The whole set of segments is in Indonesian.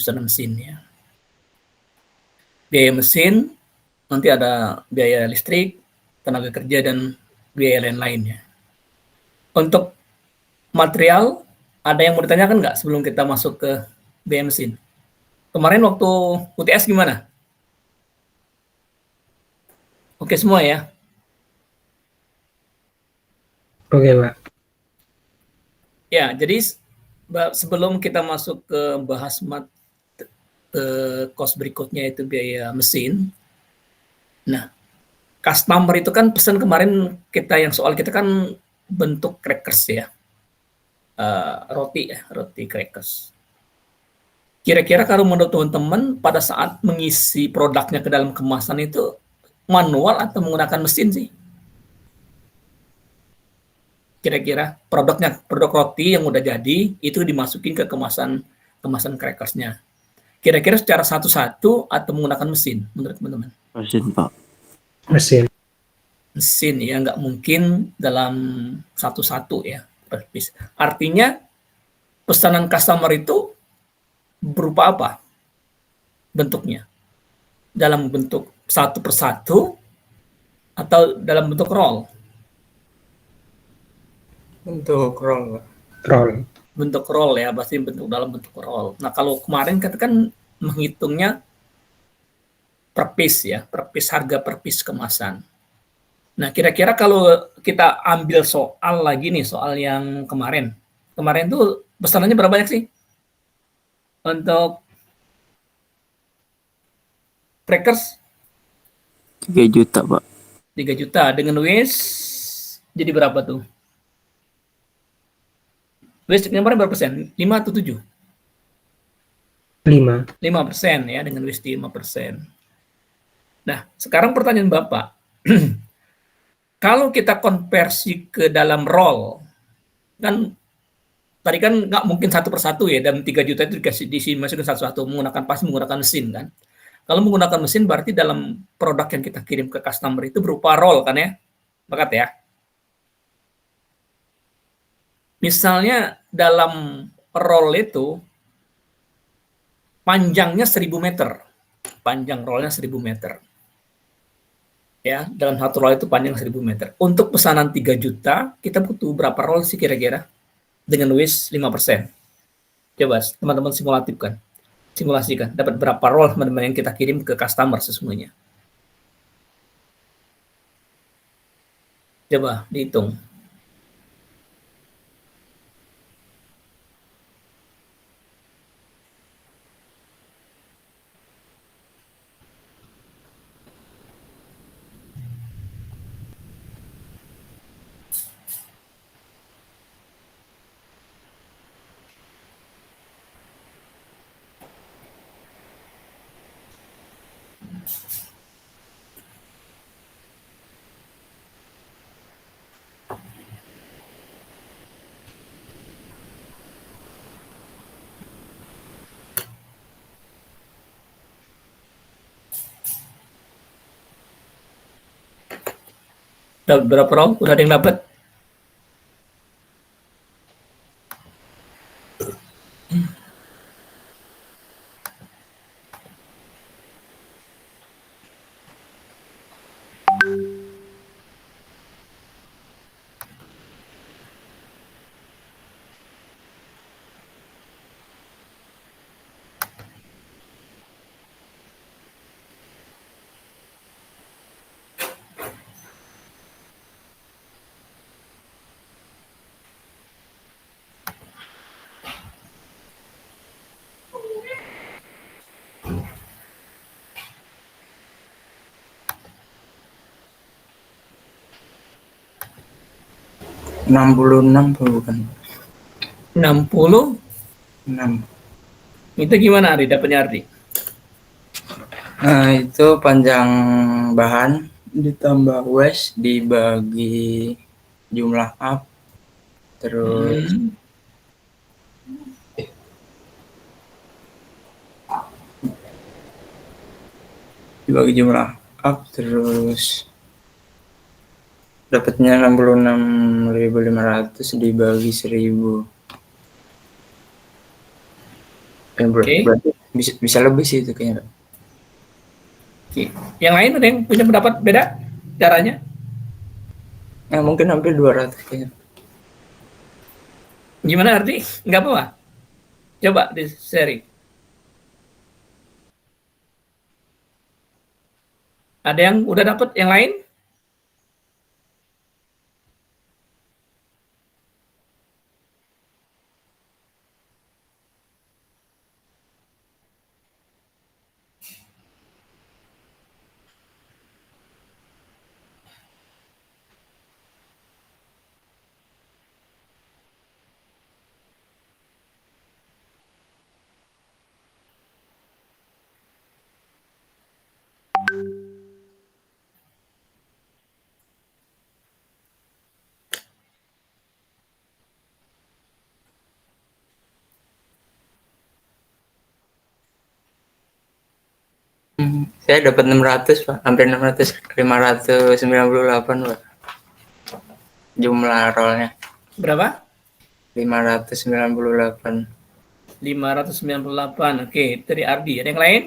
pesanan mesin ya. Biaya mesin, nanti ada biaya listrik, tenaga kerja, dan biaya lain-lainnya. Untuk material, ada yang mau ditanyakan nggak sebelum kita masuk ke biaya mesin? Kemarin waktu UTS gimana? Oke semua ya? Oke, Pak. Ya, jadi sebelum kita masuk ke bahas cost berikutnya itu biaya mesin. Nah, customer itu kan pesan kemarin yang soal kita kan bentuk crackers ya. Roti crackers. Kira-kira kalau menurut teman-teman pada saat mengisi produknya ke dalam kemasan itu manual atau menggunakan mesin sih? Kira-kira produk roti yang udah jadi itu dimasukin ke kemasan crackersnya. Kira-kira secara satu-satu atau menggunakan mesin menurut teman-teman? Mesin, Pak. Mesin. Mesin ya, nggak mungkin dalam satu-satu ya per piece. Artinya pesanan customer itu berupa apa bentuknya? Dalam bentuk satu persatu atau dalam bentuk roll? Untuk roll, Pak. Roll. Bentuk roll ya, pasti dalam bentuk roll. Nah, kalau kemarin kita kan menghitungnya per piece ya, harga per piece kemasan. Nah, kira-kira kalau kita ambil soal lagi nih, soal yang kemarin. Kemarin tuh pesanannya berapa banyak sih? Untuk crackers? 3 juta, Pak. 3 juta. Dengan WIS jadi berapa tuh? WIS kemarin berapa persen? 5 atau 7? 5. 5% ya, dengan WIS 5%. Nah, sekarang pertanyaan Bapak. Kalau kita konversi ke dalam roll, kan tadi kan nggak mungkin satu persatu ya, dan 3 juta itu dimasukin satu-satu, pasti menggunakan mesin kan. Kalau menggunakan mesin berarti dalam produk yang kita kirim ke customer itu berupa roll kan ya, Bakat ya. Misalnya dalam roll itu panjangnya 1000 meter, panjang rollnya 1000 meter. Ya, dalam satu roll itu panjang 1000 meter. Untuk pesanan 3 juta, kita butuh berapa roll sih kira-kira? Dengan WIS 5%. Coba teman-teman simulasikan. Dapat berapa roll teman-teman yang kita kirim ke customer sesungguhnya? Coba dihitung. Dapat berapa roll? Udah ada yang dapat? $66 bukan? 60. 6. Itu gimana Ari? Dapatnya Ari? Nah, itu panjang bahan ditambah waste dibagi jumlah up, terus dibagi jumlah up, terus dapatnya 66.500 dibagi 1000. Oke. Berarti Bisa lebih sih itu kayaknya. Oke. Yang lain ada yang punya pendapat beda caranya? Mungkin hampir 200 kayaknya. Gimana Ardi? Nggak apa-apa. Coba di sharing. Ada yang udah dapat yang lain? Saya dapat 600 Pak, hampir 600, 598 Pak. Jumlah rollnya Berapa? 598. 598. Oke, dari Ardi. Ada yang lain?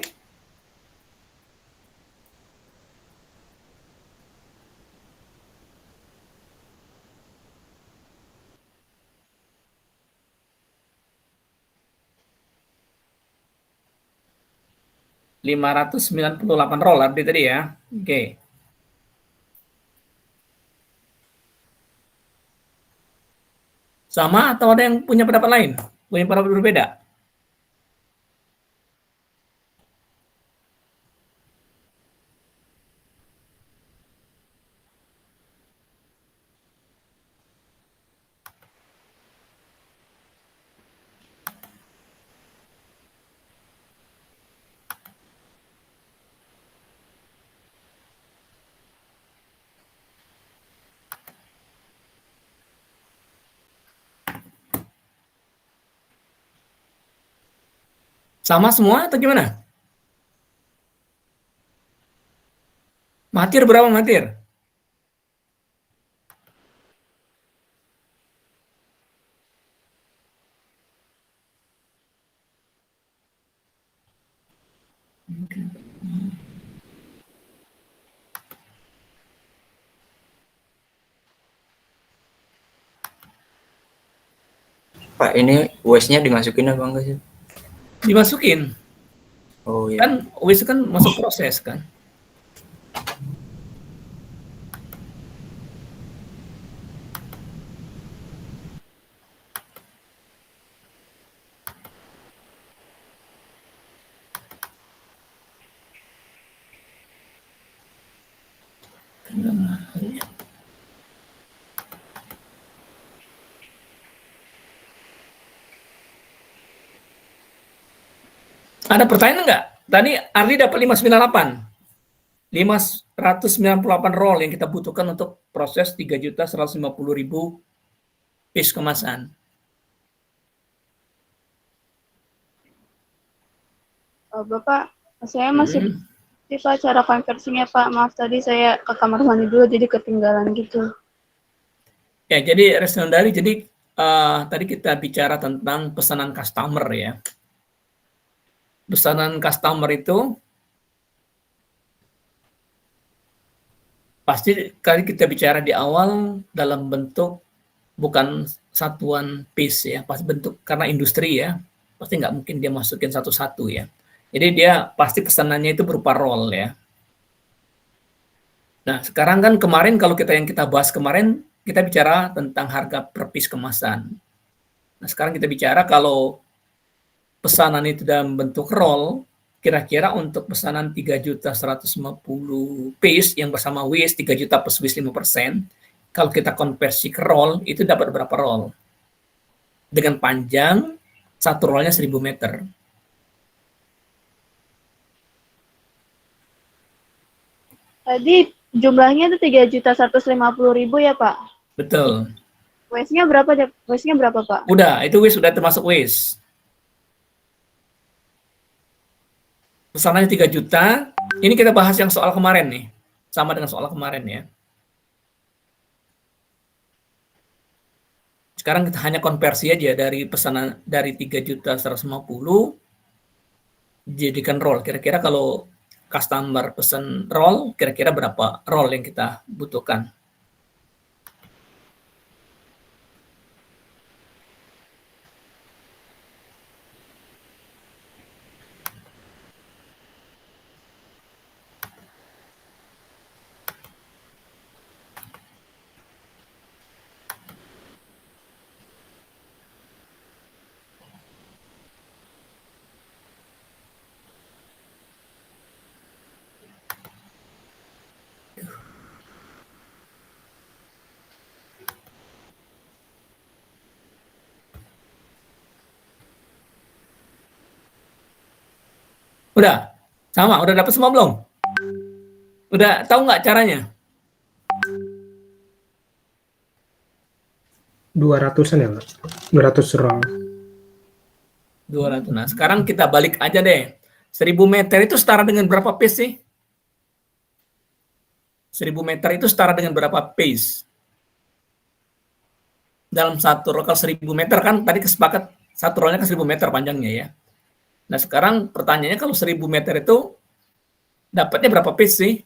$598 roll Ardi tadi ya. Oke. Sama atau ada yang punya pendapat lain? Punya pendapat berbeda? Sama semua atau gimana? Matir berapa matir? Pak, ini waste-nya dimasukin apa enggak sih? Dimasukin. Oh iya. Kan waste kan masuk proses kan. Ada pertanyaan nggak? Tadi Ardi dapat 598. 598 roll yang kita butuhkan untuk proses 3.150.000 piece kemasan. Bapak, saya masih Pak cara konversinya Pak. Maaf tadi saya ke kamar mandi dulu jadi ketinggalan gitu. Ya, jadi Resnandari, jadi tadi kita bicara tentang pesanan customer ya. Pesanan customer itu pasti kali kita bicara di awal dalam bentuk bukan satuan piece ya, pasti bentuk karena industri ya, pasti nggak mungkin dia masukin satu-satu ya. Jadi dia pasti pesanannya itu berupa roll ya. Nah sekarang kan kemarin kalau yang kita bahas kemarin kita bicara tentang harga per piece kemasan. Nah sekarang kita bicara kalau pesanan itu dalam bentuk roll, kira-kira untuk pesanan 3.150 piece yang bersama WIS 3 juta plus WIS 5%, kalau kita konversi ke roll, itu dapat berapa roll? Dengan panjang, satu rollnya 1.000 meter. Tadi jumlahnya itu 3.150.000 ya Pak? Betul. Waste-nya berapa Pak? Udah, itu WIS, udah termasuk WIS. Pesanannya 3 juta, ini kita bahas yang soal kemarin nih, sama dengan soal kemarin ya. Sekarang kita hanya konversi aja dari pesanan dari 3.150.000 jadikan roll. Kira-kira kalau customer pesan roll, kira-kira berapa roll yang kita butuhkan? Udah? Sama? Udah dapat semua belum? Udah tahu nggak caranya? 200-an ya, Pak? 200 roll. 200. Nah, sekarang kita balik aja deh. 1000 meter itu setara dengan berapa pace sih? 1000 meter itu setara dengan berapa pace? Dalam satu roll, kalau 1000 meter kan tadi kesepakat satu rollnya kan 1000 meter panjangnya ya. Nah, sekarang pertanyaannya kalau 1000 meter itu dapatnya berapa pace sih?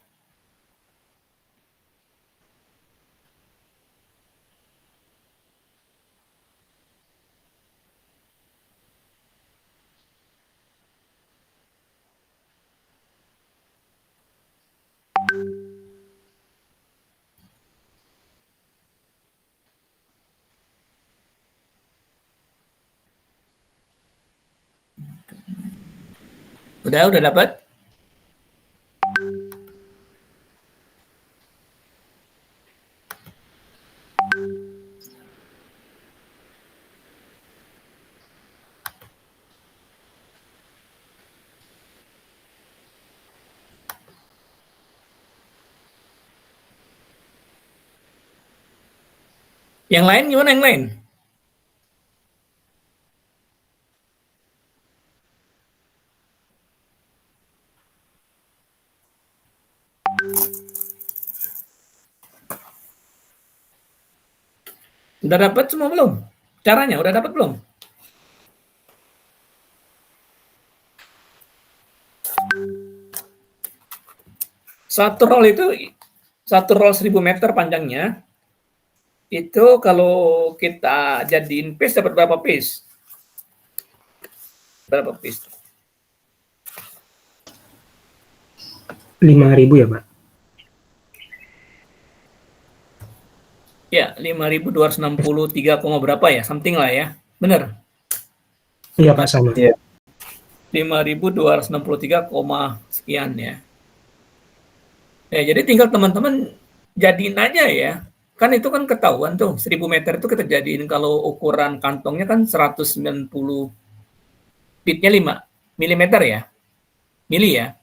Udah dapat? Yang lain gimana yang lain? Udah dapat semua belum? Caranya udah dapat belum? Satu roll 1000 meter panjangnya, itu kalau kita jadiin pace dapat berapa pace? Berapa pace? 5.000 ya, Pak? Ya, 5.263, berapa ya? Something lah ya. Bener? Iya, Pak, sama. Iya. 5.263, sekian ya. Ya, jadi tinggal teman-teman jadiin aja ya. Kan itu kan ketahuan tuh, 1000 meter itu kita jadiin kalau ukuran kantongnya kan 190, pitnya 5 milimeter ya. Mili ya.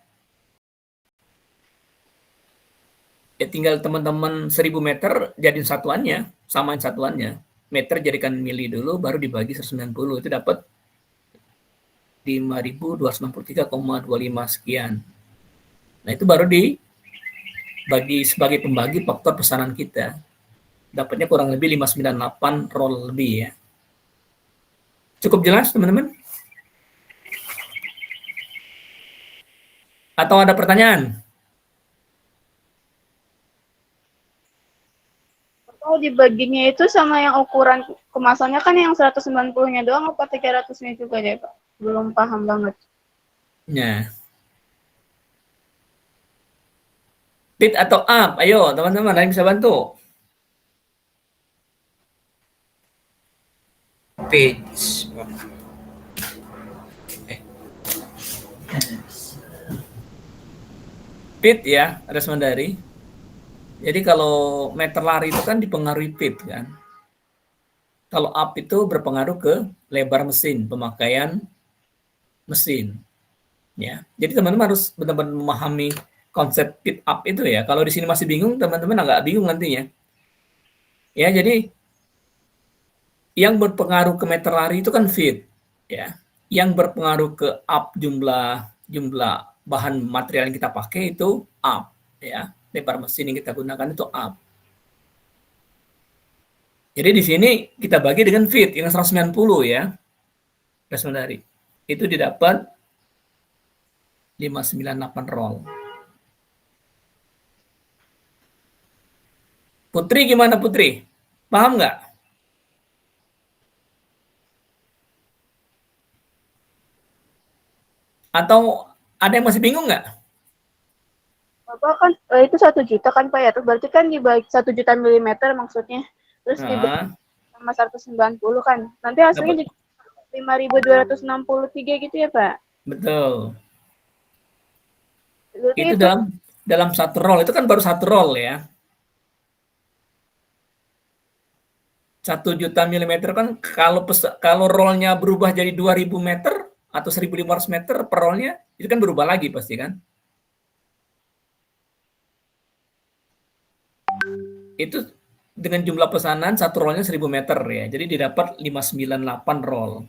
Ya tinggal teman-teman 1000 meter jadiin satuannya, samain satuannya. Meter jadikan mili dulu, baru dibagi 190, itu dapat 5.263,25 sekian. Nah, itu baru dibagi sebagai pembagi faktor pesanan kita. Dapatnya kurang lebih 598 roll lebih ya. Cukup jelas, teman-teman? Atau ada pertanyaan? Kalau dibaginya itu sama yang ukuran kemasannya kan yang 190-nya doang apa 300-nya juga deh, Pak? Belum paham banget. Ya. Pit atau up? Ayo, teman-teman, ada yang bisa bantu? Pitch. Pit ya, ada Semandari. Jadi kalau meter lari itu kan dipengaruhi pit kan. Kalau up itu berpengaruh ke lebar mesin, pemakaian mesin. Ya, jadi teman-teman harus benar-benar memahami konsep pit up itu ya. Kalau di sini masih bingung, teman-teman agak bingung nantinya. Ya, jadi yang berpengaruh ke meter lari itu kan fit, ya. Yang berpengaruh ke up jumlah bahan material yang kita pakai itu up, ya. Lebar mesin yang kita gunakan itu up. Jadi di sini kita bagi dengan fit yang 190 ya. Dari itu didapat 598 roll. Putri gimana Putri? Paham nggak? Atau ada yang masih bingung nggak? Bapak kan itu 1 juta kan Pak ya, terus berarti kan dibagi 1 juta milimeter maksudnya, terus dibagi sama 190 kan, nanti hasilnya jadi 5.263 gitu ya Pak? Betul. Berarti Itu itu dalam satu roll, itu kan baru satu roll ya. 1 juta milimeter kan kalau rollnya berubah jadi 2.000 meter atau 1.500 meter per rollnya, itu kan berubah lagi pasti kan. Itu dengan jumlah pesanan satu rollnya 1.000 meter ya, jadi didapat 598 roll.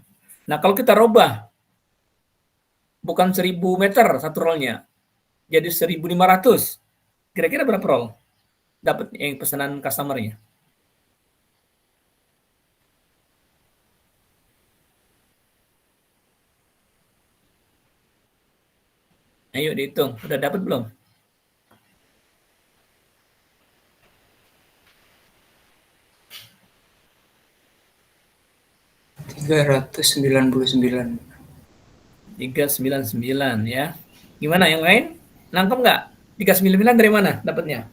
Nah kalau kita robah, bukan 1.000 meter satu rollnya, jadi 1.500, kira-kira berapa roll dapat yang pesanan customer-nya? Ayo dihitung, udah dapat belum? $399. 399 ya. Gimana yang lain? Nangkep nggak? 399 dari mana dapatnya?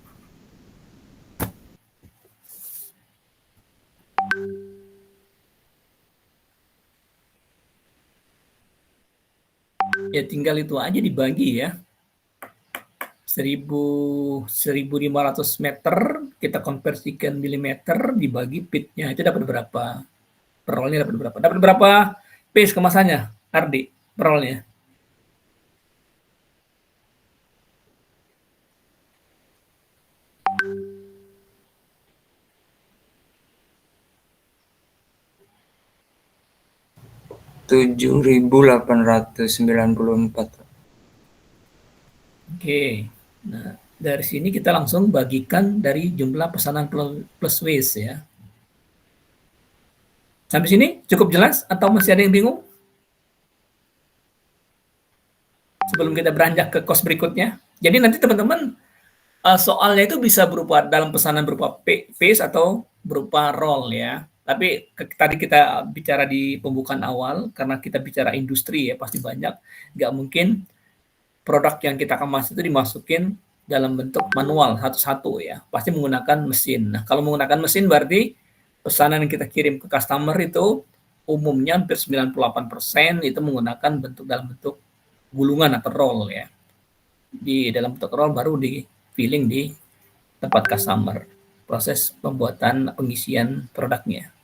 Ya tinggal itu aja dibagi ya. 1.500 meter kita konversikan milimeter dibagi pitnya, itu dapat berapa? Per rollnya dapat berapa? Dapat berapa piece kemasannya, Ardi? Per rollnya? $7.894. Oke. Nah, dari sini kita langsung bagikan dari jumlah pesanan plus waste ya. Sampai sini cukup jelas atau masih ada yang bingung? Sebelum kita beranjak ke cost berikutnya. Jadi nanti teman-teman soalnya itu bisa berupa dalam pesanan berupa piece atau berupa roll ya. Tapi tadi kita bicara di pembukaan awal, karena kita bicara industri ya, pasti banyak. Nggak mungkin produk yang kita kemas itu dimasukin dalam bentuk manual satu-satu ya. Pasti menggunakan mesin. Nah, kalau menggunakan mesin berarti pesanan yang kita kirim ke customer itu umumnya hampir 98% itu menggunakan dalam bentuk gulungan atau roll ya. Di dalam bentuk roll baru di filling di tempat customer. Proses pembuatan pengisian produknya.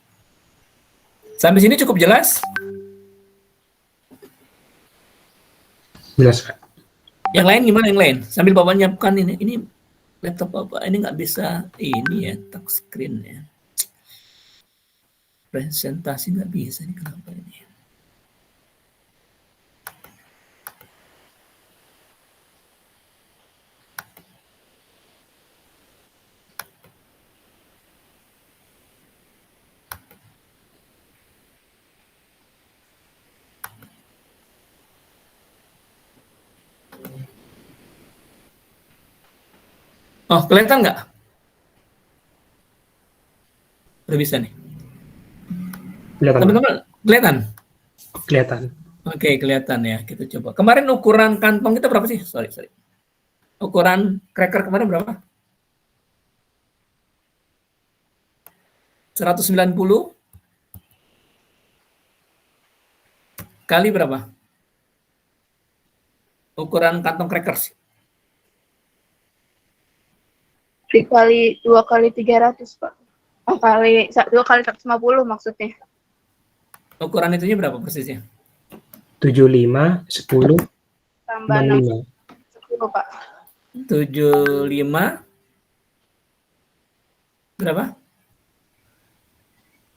Sampai sini cukup jelas? Jelas, Pak. Yang lain gimana yang lain? Sambil Bapak nyiapkan ini. Ini laptop Bapak ini nggak bisa ini ya, touch screen ya. Presentasi nggak bisa nih, kenapa ini? Oh, kelihatan nggak? Udah bisa nih. Kelihatan, Pak. Teman-teman, kelihatan? Kelihatan. Oke, kelihatan ya. Kita coba. Kemarin ukuran kantong kita berapa sih? Sorry. Ukuran cracker kemarin berapa? 190 kali berapa? Ukuran kantong crackers. dikali 2 kali 300 Pak. Oh, 2 kali 150 maksudnya. Ukuran itunya berapa persisnya? 75, 10, Tambah 65. 10 Pak. 75 berapa?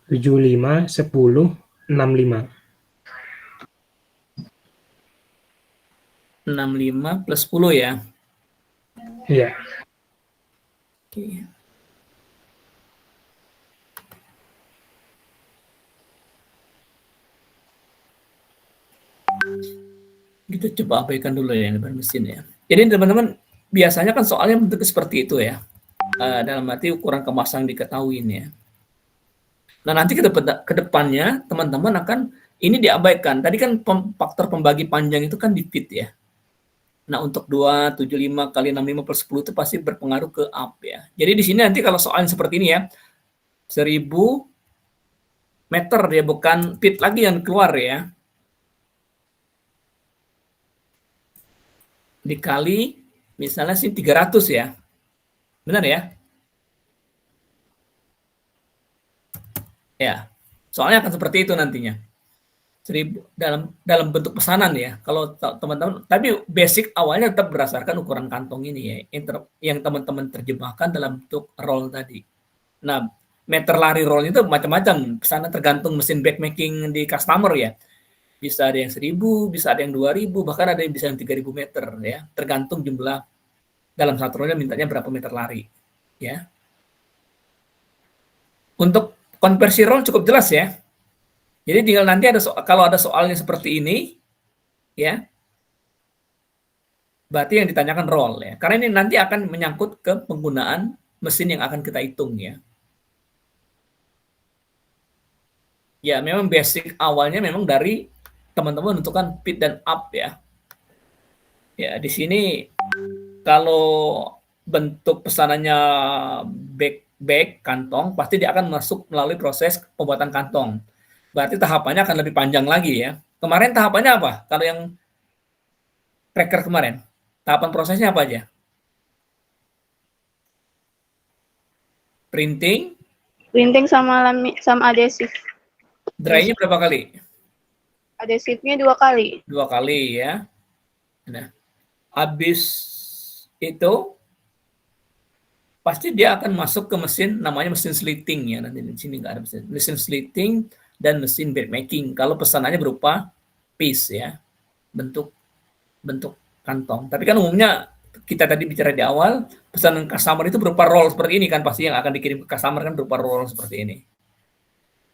75, 10, 65. 65 plus 10 ya. Iya. Oke. Kita coba abaikan dulu ya beban mesin ya. Jadi teman-teman biasanya kan soalnya bentuk seperti itu ya. Dalam arti ukuran kemasan diketahui ya. Nah nanti ke depannya teman-teman akan ini diabaikan. Tadi kan faktor pembagi panjang itu kan di feet ya. Nah untuk 275 kali 65 per 10 itu pasti berpengaruh ke up ya. Jadi di sini nanti kalau soalnya seperti ini ya, 1000 meter ya, bukan feet lagi yang keluar ya. Dikali misalnya sih 300 ya. Benar ya? Ya. Soalnya akan seperti itu nantinya. 1000 dalam bentuk pesanan ya. Kalau teman-teman, tapi basic awalnya tetap berdasarkan ukuran kantong ini ya, yang teman-teman terjemahkan dalam bentuk roll tadi. Nah, meter lari roll itu macam-macam, pesanan tergantung mesin backmaking di customer ya. Bisa ada yang 1000, bisa ada yang 2000, bahkan ada yang bisa yang 3000 meter ya, tergantung jumlah dalam satu rollnya mintanya berapa meter lari ya. Untuk konversi roll cukup jelas ya. Jadi tinggal nanti kalau ada soalnya seperti ini, ya, berarti yang ditanyakan roll ya. Karena ini nanti akan menyangkut ke penggunaan mesin yang akan kita hitung ya. Ya, memang basic awalnya memang dari teman-teman menentukan feet dan up ya. Ya, di sini kalau bentuk pesanannya back kantong, pasti dia akan masuk melalui proses pembuatan kantong. Berarti tahapannya akan lebih panjang lagi ya. Kemarin tahapannya apa? Kalau yang tracker kemarin, tahapan prosesnya apa aja? Printing sama adesif. Dry-nya berapa kali? Adesifnya 2 kali. 2 kali ya. Nah, habis itu pasti dia akan masuk ke mesin namanya mesin slitting ya. Nanti di sini nggak ada mesin slitting dan mesin backmaking. Kalau pesanannya berupa piece ya, bentuk kantong. Tapi kan umumnya kita tadi bicara di awal, pesanan customer itu berupa roll seperti ini kan, pasti yang akan dikirim ke customer kan berupa roll seperti ini.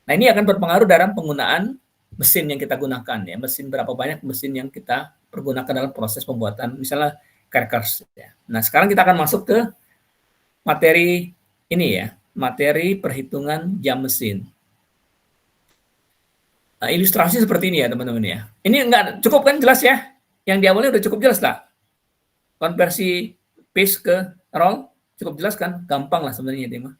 Nah ini akan berpengaruh dalam penggunaan mesin yang kita gunakan ya, mesin berapa banyak mesin yang kita pergunakan dalam proses pembuatan misalnya crackers ya. Nah sekarang kita akan masuk ke materi ini ya, materi perhitungan jam mesin. Nah, ilustrasi seperti ini ya teman-teman ya. Ini enggak cukup kan jelas ya? Yang di awalnya udah cukup jelas lah. Konversi piece ke roll cukup jelas kan? Gampang lah sebenarnya Tema.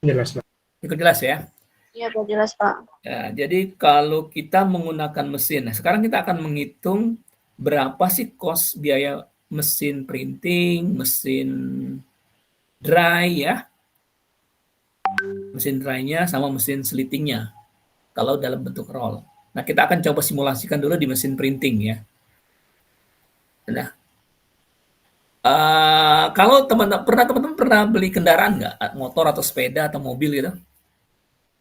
Jelas, Pak. Cukup jelas ya? Iya, Pak, jelas, Pak. Ya, jadi kalau kita menggunakan mesin, nah sekarang kita akan menghitung berapa sih cost biaya mesin printing, mesin dry ya. Mesin dry-nya sama mesin slitting-nya. Kalau dalam bentuk roll. Nah, kita akan coba simulasikan dulu di mesin printing ya. Nah, kalau teman-teman pernah beli kendaraan nggak? Motor atau sepeda atau mobil gitu?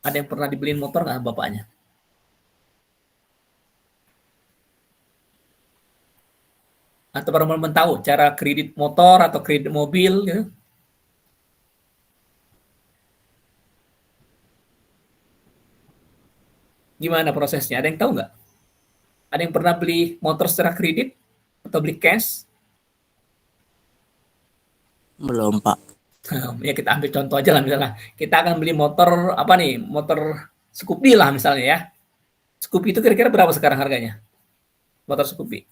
Ada yang pernah dibeliin motor nggak bapaknya? Atau teman-teman tahu cara kredit motor atau kredit mobil gitu? Gimana prosesnya? Ada yang tahu nggak? Ada yang pernah beli motor secara kredit atau beli cash? Belum, Pak. Ya kita ambil contoh aja lah misalnya. Kita akan beli motor apa nih? Motor Scoopy lah misalnya ya. Scoopy itu kira-kira berapa sekarang harganya? Motor Scoopy.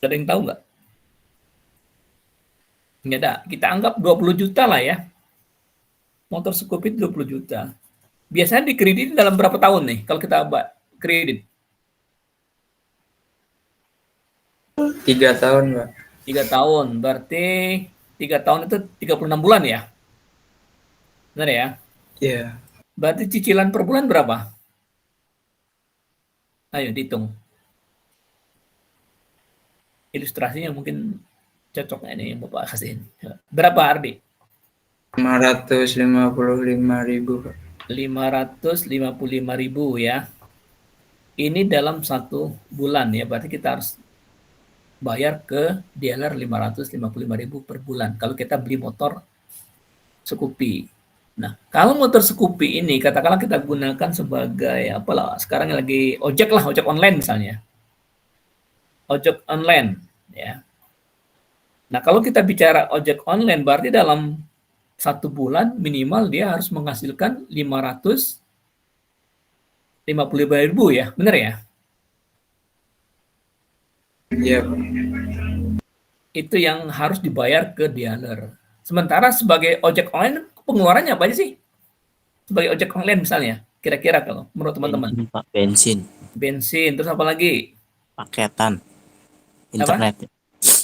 Ada yang tahu nggak? Nggak ada. Kita anggap 20 juta lah ya. Motor Scoopy itu 20 juta. Biasanya dikredit dalam berapa tahun nih kalau kita kredit? 3 tahun, Pak. 3 tahun. Berarti 3 tahun itu 36 bulan ya? Benar ya? Iya. Berarti cicilan per bulan berapa? Ayo dihitung. Ilustrasinya mungkin cocok ini yang Bapak kasihin. Berapa Ardi? 555.000, Pak. 555.000 ya. Ini dalam 1 bulan ya. Berarti kita harus bayar ke dealer 555.000 per bulan kalau kita beli motor Scoopy. Nah, kalau motor Scoopy ini katakanlah kita gunakan sebagai apalah sekarang lagi ojek lah, ojek online misalnya. Ojek online ya. Nah, kalau kita bicara ojek online berarti dalam 1 bulan minimal dia harus menghasilkan 555.000 ya, benar ya? Iya. Itu yang harus dibayar ke dealer. Sementara sebagai ojek online pengeluarannya apa aja sih? Sebagai ojek online misalnya, kira-kira kalau menurut teman-teman. Bensin, Pak. Bensin, Bensin, terus apa lagi? paketan, internet.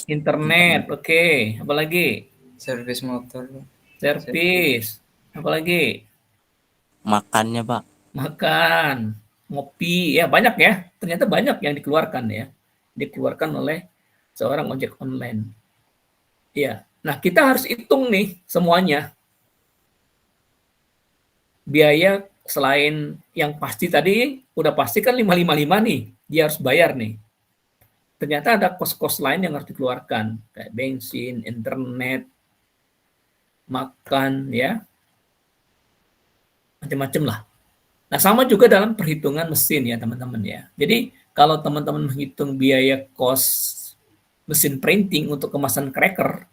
Internet, oke. Apa lagi? Servis motor. Servis. Apa lagi? Makannya, Pak. Makan, ngopi, ya banyak ya. Ternyata banyak yang dikeluarkan ya. Dikeluarkan oleh seorang ojek online. Iya. Nah, kita harus hitung nih semuanya. Biaya selain yang pasti tadi, udah pasti kan 555 nih, dia harus bayar nih. Ternyata ada kos-kos lain yang harus dikeluarkan, kayak bensin, internet, makan, ya, macam-macam lah. Nah, sama juga dalam perhitungan mesin ya, teman-teman ya. Jadi, kalau teman-teman menghitung biaya kos mesin printing untuk kemasan cracker,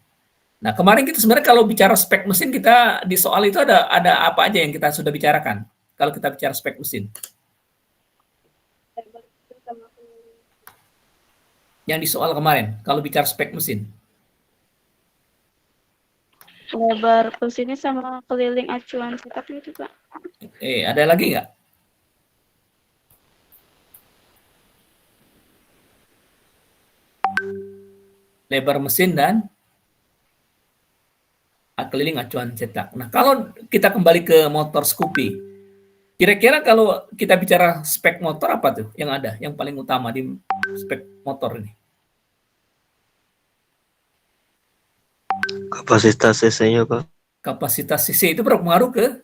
nah, kemarin kita sebenarnya kalau bicara spek mesin kita di soal itu ada apa aja yang kita sudah bicarakan kalau kita bicara spek mesin. Yang di soal kemarin kalau bicara spek mesin. Lebar mesinnya sama keliling acuan cetaknya itu, Pak. Ada lagi nggak? Lebar mesin dan keliling acuan cetak. Nah, kalau kita kembali ke motor Scoopy, kira-kira kalau kita bicara spek motor apa tuh yang ada, yang paling utama di spek motor ini? Kapasitas cc-nya, Pak. Kapasitas cc itu berpengaruh ke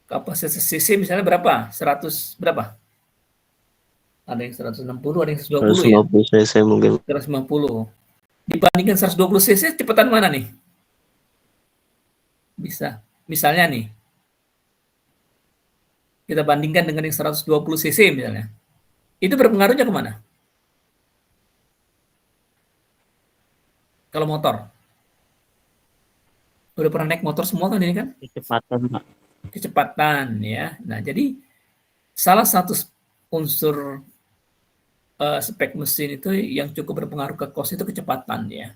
kapasitas cc misalnya berapa? 100 berapa? Ada yang 160, ada yang 120 ya? 150 cc mungkin. 150. Dibandingkan 120 cc, cepetan mana nih? Bisa. Misalnya nih, kita bandingkan dengan yang 120 cc misalnya. Itu berpengaruhnya kemana? Kalau motor. Udah pernah naik motor semua kan ini kan? Kecepatan, Pak. Kecepatan ya. Nah, jadi salah satu unsur spek mesin itu yang cukup berpengaruh ke cost itu kecepatan ya.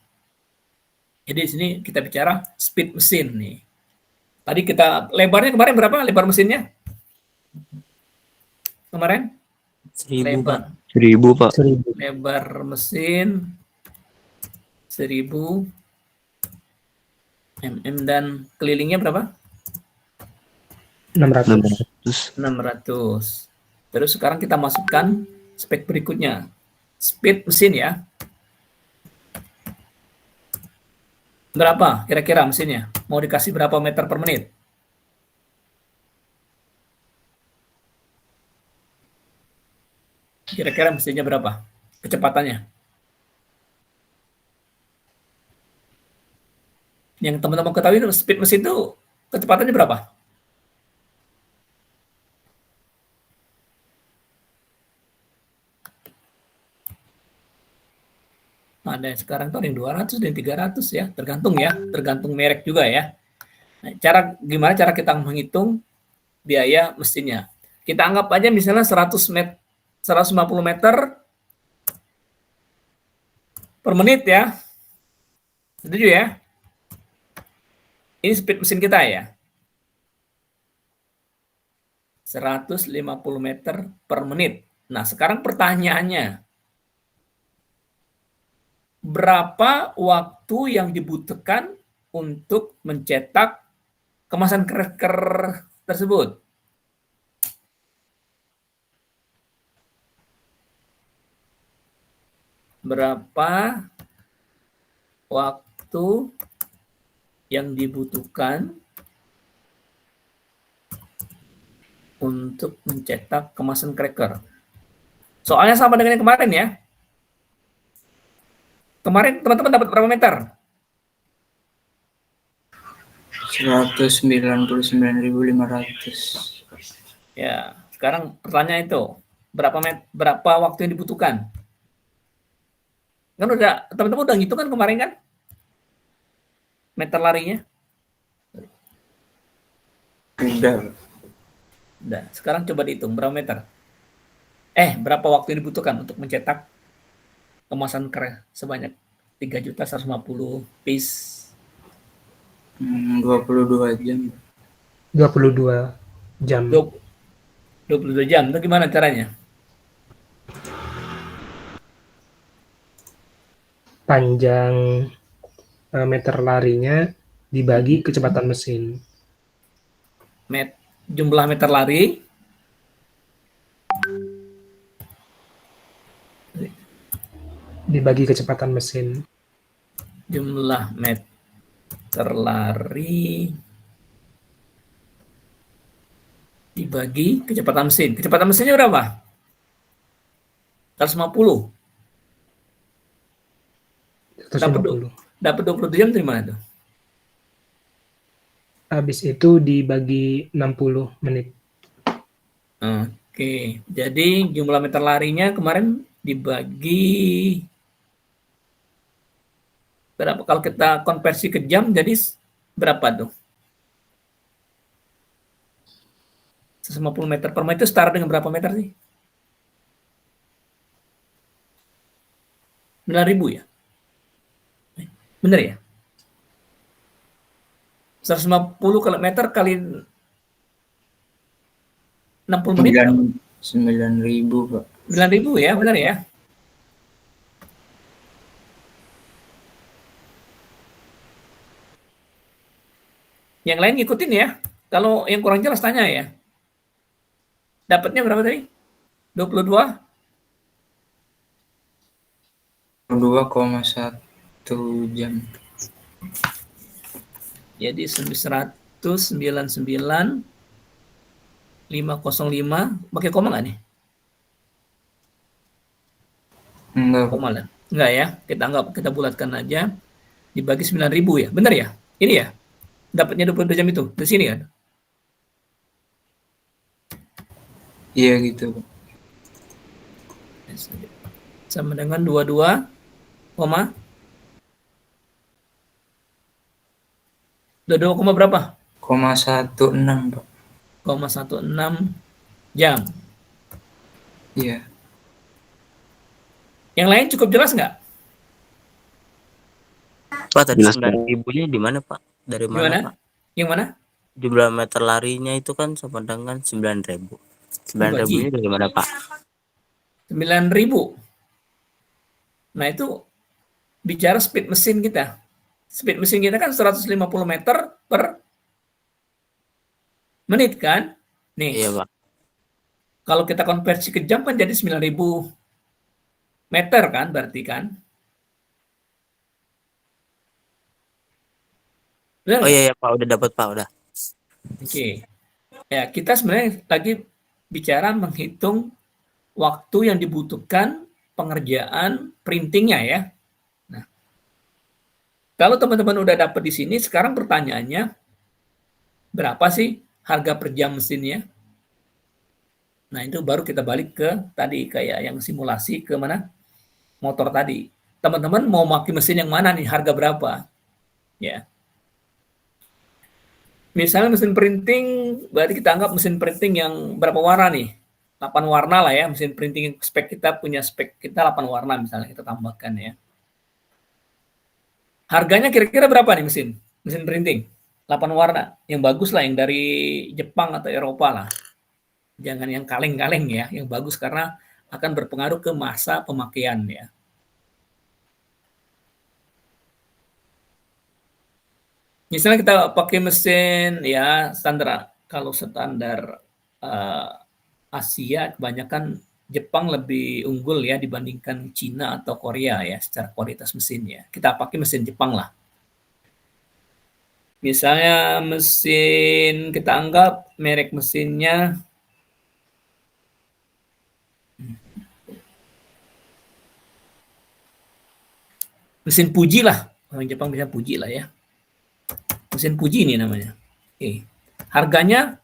Jadi di sini kita bicara speed mesin nih. Tadi kita lebarnya kemarin berapa lebar mesinnya? Kemarin? 1.000, Pak. Lebar. 1000, Pak. Lebar mesin 1000 mm dan kelilingnya berapa? 600. 600. Terus sekarang kita masukkan spek berikutnya. Speed mesin ya. Berapa kira-kira mesinnya? Mau dikasih berapa meter per menit? Kira-kira mesinnya berapa? Kecepatannya? Yang teman-teman ketahui speed mesin itu kecepatannya berapa? Ada yang sekarang tuh ada yang 200 dan 300 ya, tergantung merek juga ya. Nah, gimana cara kita menghitung biaya mesinnya? Kita anggap aja misalnya 150 meter per menit ya. Setuju ya? Ini speed mesin kita ya. 150 meter per menit. Nah, sekarang pertanyaannya, berapa waktu yang dibutuhkan untuk mencetak kemasan cracker tersebut? Berapa waktu yang dibutuhkan untuk mencetak kemasan cracker? Soalnya sama dengan yang kemarin ya. Kemarin teman-teman dapat berapa meter? 199.500. Ya, sekarang pertanyaan itu, berapa waktu yang dibutuhkan? Kan udah, teman-teman udah ngitung kan kemarin kan? Meter larinya? Udah. Udah, sekarang coba dihitung berapa meter? Berapa waktu yang dibutuhkan untuk mencetak kemasan sebanyak 3.150 piece? 22 jam. 22 jam. 22 jam, itu gimana caranya? Panjang meter larinya dibagi kecepatan mesin. Jumlah meter lari Dibagi kecepatan mesin. jumlah meter lari dibagi kecepatan mesin. Kecepatan mesinnya berapa? 150. 150. Dapat 27 jam dari mana tuh? Habis itu dibagi 60 menit. Oke, jadi jumlah meter larinya kemarin dibagi berapa? Kalau kita konversi ke jam jadi berapa tuh? 150 meter per menit itu setara dengan berapa meter sih? 9.000 ya? Bener ya? 150 meter kali 60 menit. 9.000, Pak. 9.000 ya, benar ya? Yang lain ngikutin ya. Kalau yang kurang jelas tanya ya. Dapatnya berapa tadi? 22? 2,1 jam. Jadi 199.505. Pakai koma nggak nih? Enggak, Pak. Koma lah. Enggak ya. Kita bulatkan aja. Dibagi 9.000 ya. Benar ya? Ini ya? Dapatnya 22 jam itu. Di sini kan? Iya gitu, Pak. Sama dengan 22, 22, berapa? 0,16, Pak. 0,16 jam. Iya. Yang lain cukup jelas nggak? Pak, tadi Jelas, 9.000-nya di mana, Pak? Dari mana, Gimana? Pak? Yang mana? Jumlah meter larinya itu kan sama dengan 9.000. 9.000-nya dari mana, Pak? 9.000. Nah, itu bicara speed mesin kita. Speed mesin kita kan 150 meter per menit kan? Nih, Iya, Pak. kalau kita konversi ke jam kan jadi 9.000 meter kan berarti kan? Benar Oh nggak? iya, ya, Pak. Udah dapat, Pak. Udah. Oke. Ya, kita sebenarnya lagi bicara menghitung waktu yang dibutuhkan pengerjaan printingnya ya. Nah, kalau teman-teman udah dapat di sini, sekarang pertanyaannya, berapa sih harga per jam mesinnya? Nah, itu baru kita balik ke tadi, kayak yang simulasi ke mana? Motor tadi. Teman-teman mau pakai mesin yang mana nih? Harga berapa? Ya. Misalnya mesin printing, berarti kita anggap mesin printing yang berapa warna nih? 8 warna lah ya, mesin printing spek kita punya spek kita 8 warna misalnya kita tambahkan ya. Harganya kira-kira berapa nih mesin printing? 8 warna, yang bagus lah, yang dari Jepang atau Eropa lah. Jangan yang kaleng-kaleng ya, yang bagus karena akan berpengaruh ke masa pemakaian ya. Misalnya kita pakai mesin ya standar, kalau standar Asia kebanyakan Jepang lebih unggul ya dibandingkan Cina atau Korea ya secara kualitas mesinnya. Kita pakai mesin Jepang lah. Misalnya mesin, kita anggap merek mesinnya mesin Fuji lah. Orang Jepang bisa Fuji lah ya. Mesin Fuji ini namanya. Oke. Harganya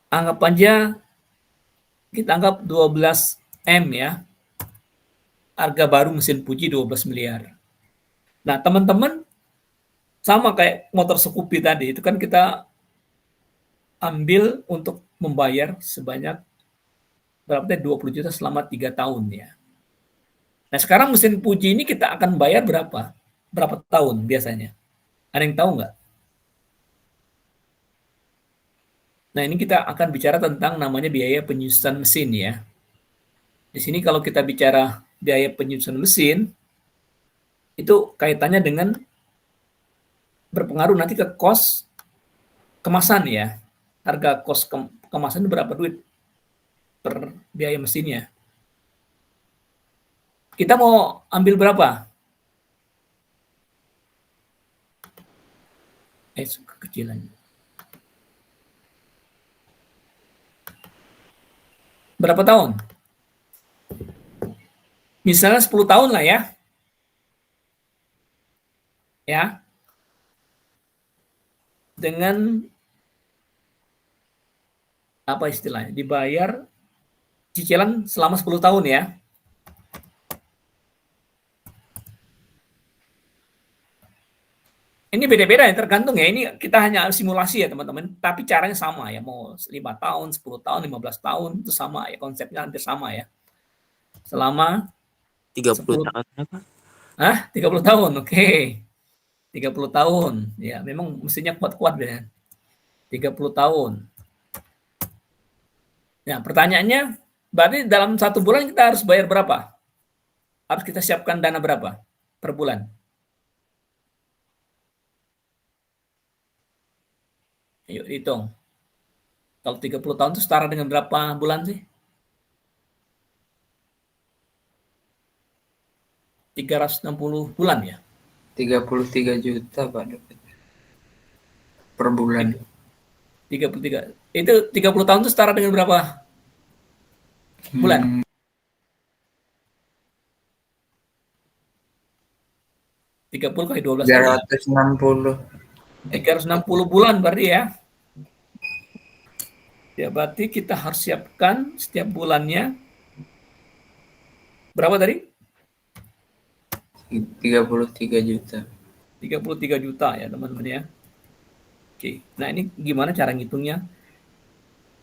anggap aja kita anggap 12 M ya. Harga baru mesin Fuji 12 miliar. Nah, teman-teman sama kayak motor Scoopy tadi, itu kan kita ambil untuk membayar sebanyak berapa tadi 20 juta selama 3 tahun ya. Nah, sekarang mesin Fuji ini kita akan bayar berapa? Berapa tahun biasanya? Ada yang tahu nggak? Nah, ini kita akan bicara tentang namanya biaya penyusunan mesin ya. Di sini kalau kita bicara biaya penyusunan mesin, itu kaitannya dengan berpengaruh nanti ke kos kemasan ya. Harga kos kemasan itu berapa duit per biaya mesinnya. Kita mau ambil berapa? Kekecilan. Berapa tahun? Misalnya 10 tahun lah ya. Ya. Dengan apa istilahnya? Dibayar cicilan selama 10 tahun ya. Ini beda-beda ya, tergantung ya. Ini kita hanya simulasi ya teman-teman. Tapi caranya sama ya. Mau 5 tahun, 10 tahun, 15 tahun, itu sama ya. Konsepnya hampir sama ya. Selama 30 10 tahun apa? 30 tahun, oke. 30 tahun. Ya, memang mesinnya kuat-kuat ya. 30 tahun. Nah, pertanyaannya, berarti dalam 1 bulan kita harus bayar berapa? Harus kita siapkan dana berapa per bulan? Yuk hitung. Kalau 30 tahun itu setara dengan berapa bulan sih? 360 bulan ya? 33 juta Pak dapat per bulan. 33. Itu 30 tahun itu setara dengan berapa bulan? 30 kali 12 aja. 360. 360 bulan berarti ya. Ya berarti kita harus siapkan setiap bulannya berapa tadi? 33 juta. 33 juta ya teman-teman ya. Oke. Nah ini gimana cara ngitungnya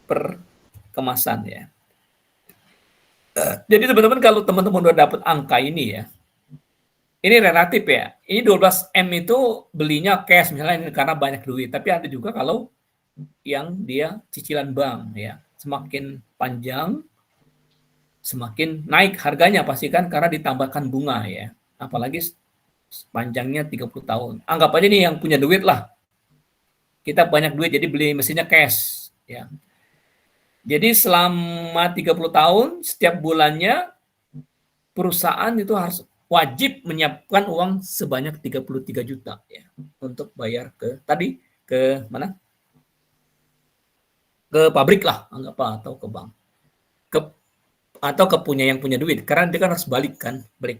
per kemasan ya. Jadi teman-teman kalau teman-teman udah dapat angka ini ya. Ini relatif ya. Ini 12 M itu belinya cash misalnya ini karena banyak duit. Tapi ada juga kalau yang dia cicilan bank ya. Semakin panjang semakin naik harganya pasti kan karena ditambahkan bunga ya. Apalagi panjangnya 30 tahun. Anggap aja nih yang punya duit lah. Kita banyak duit jadi beli mesinnya cash ya. Jadi selama 30 tahun setiap bulannya perusahaan itu harus wajib menyiapkan uang sebanyak 33 juta ya untuk bayar ke mana? Ke pabrik lah anggaplah atau ke bank. Atau ke yang punya duit karena dia kan harus balik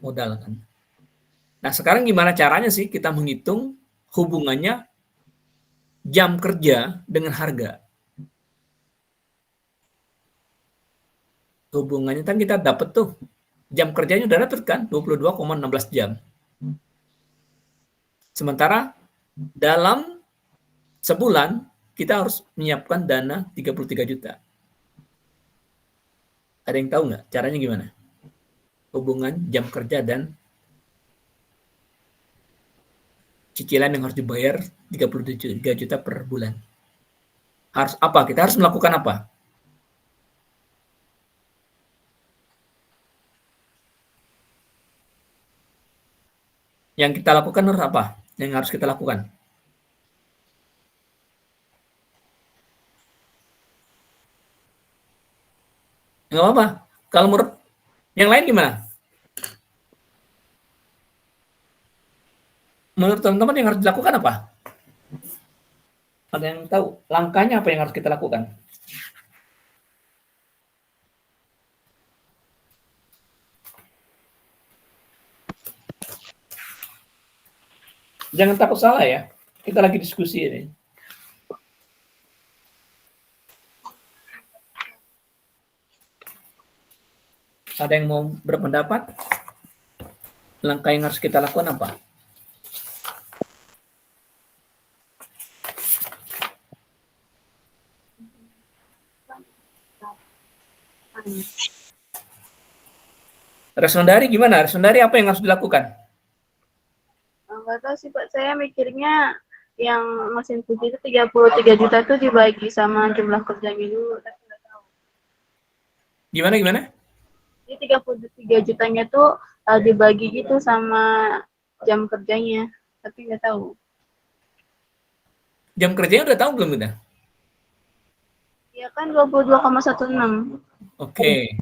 modal kan. Nah, sekarang gimana caranya sih kita menghitung hubungannya jam kerja dengan harga? Hubungannya kan kita dapat tuh jam kerjanya udah dapat kan 22,16 jam. Sementara dalam sebulan kita harus menyiapkan dana 33 juta. Ada yang tahu nggak caranya gimana? Hubungan jam kerja dan cicilan yang harus dibayar 33 juta per bulan. Harus apa? Kita harus melakukan apa? Yang kita lakukan harus apa? Yang harus kita lakukan? Nggak apa-apa. Kalau menurut yang lain gimana? Menurut teman-teman yang harus dilakukan apa? Ada yang tahu langkahnya apa yang harus kita lakukan? Jangan takut salah ya. Kita lagi diskusi ini. Ada yang mau berpendapat? Langkah yang harus kita lakukan apa? Resondari gimana? Resondari apa yang harus dilakukan? Nggak tahu sih Pak, saya mikirnya yang mesin putih itu 33 juta tuh dibagi sama jumlah kerjanya dulu, tapi nggak tahu. Gimana? Jadi 33 jutanya tuh dibagi gitu sama jam kerjanya, tapi nggak tahu. Jam kerjanya udah tahu belum kita? Ya kan 22,16. Oke.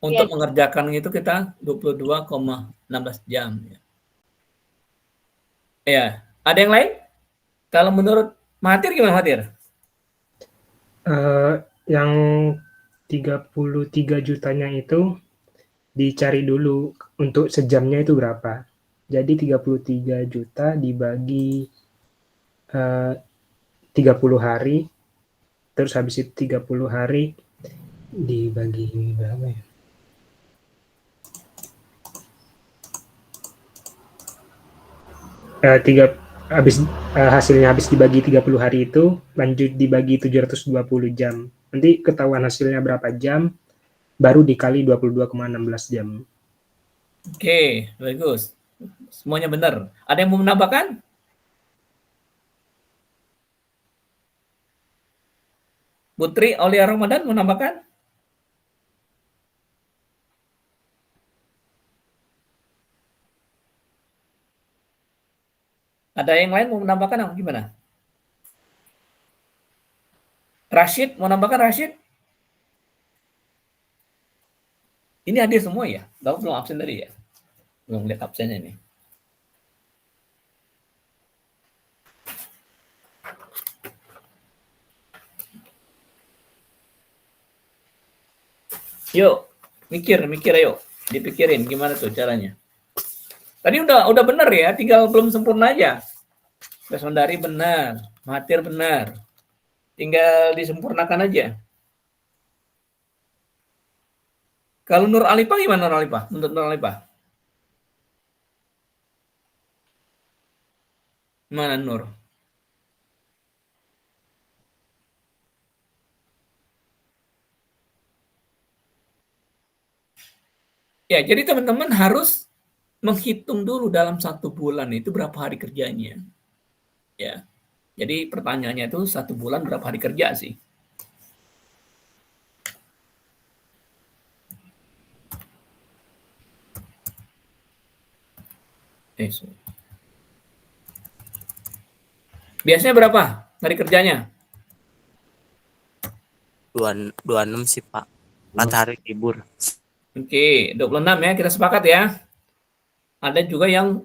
Untuk Iya. mengerjakan itu kita 22,16 jam. Ya. Ada yang lain? Kalau menurut Mahathir gimana Mahathir? Yang 33 jutanya itu dicari dulu untuk sejamnya itu berapa. Jadi 33 juta dibagi 30 hari, terus habis itu 30 hari dibagi berapa ya? Hasilnya habis dibagi 30 hari itu lanjut dibagi 720 jam. Nanti ketahuan hasilnya berapa jam, baru dikali 22,16 jam. Oke, bagus. Semuanya benar. Ada yang mau menambahkan? Putri Aulia Ramadan mau menambahkan? Ada yang lain mau menambahkan apa gimana? Rashid mau menambahkan Rashid? Ini hadir semua ya? Bapak belum absen tadi ya? Belum lihat absennya nih. Yuk, mikir ayo. Dipikirin gimana tuh caranya. Tadi udah benar ya, tinggal belum sempurna aja. Resondari benar, Mahathir benar. Tinggal disempurnakan aja. Kalau Nur Alipah gimana Nur Alipah? Menurut Nur Alipah? Mana Nur? Ya, jadi teman-teman harus menghitung dulu dalam 1 bulan itu berapa hari kerjanya. Ya. Jadi pertanyaannya itu 1 bulan berapa hari kerja sih? Biasanya berapa hari kerjanya? 26 sih Pak. 4 hari libur. Oke, 26 ya, kita sepakat ya. Ada juga yang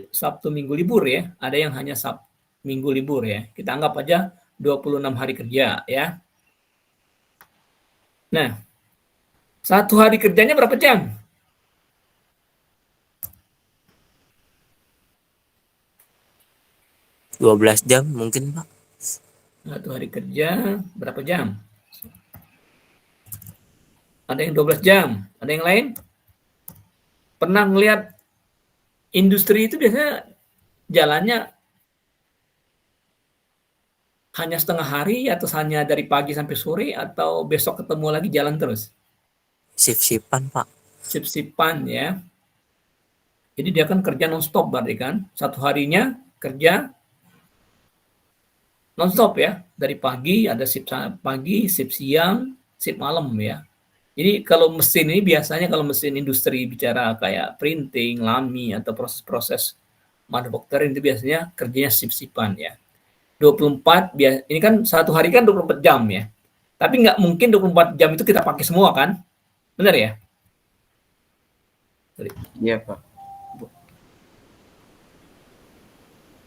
Sabtu Minggu libur ya, ada yang hanya Sabtu Minggu libur ya. Kita anggap aja 26 hari kerja ya. Nah, 1 hari kerjanya berapa jam? Dua 12 jam mungkin Pak. 1 hari kerja berapa jam? Ada yang 12 jam, ada yang lain? Pernah ngelihat industri itu biasanya jalannya hanya setengah hari atau hanya dari pagi sampai sore atau besok ketemu lagi jalan terus? Sip-sipan Pak. Sip-sipan ya. Jadi dia kan kerja non-stop berarti kan. 1 harinya kerja non-stop ya. Dari pagi ada sip pagi, sip siang, sip malam ya. Jadi kalau mesin ini biasanya kalau mesin industri bicara kayak printing, lami atau proses-proses manufacturing itu biasanya kerjanya sip-sipan ya. 24 ini kan 1 hari kan 24 jam ya. Tapi nggak mungkin 24 jam itu kita pakai semua kan? Benar ya? Iya Pak.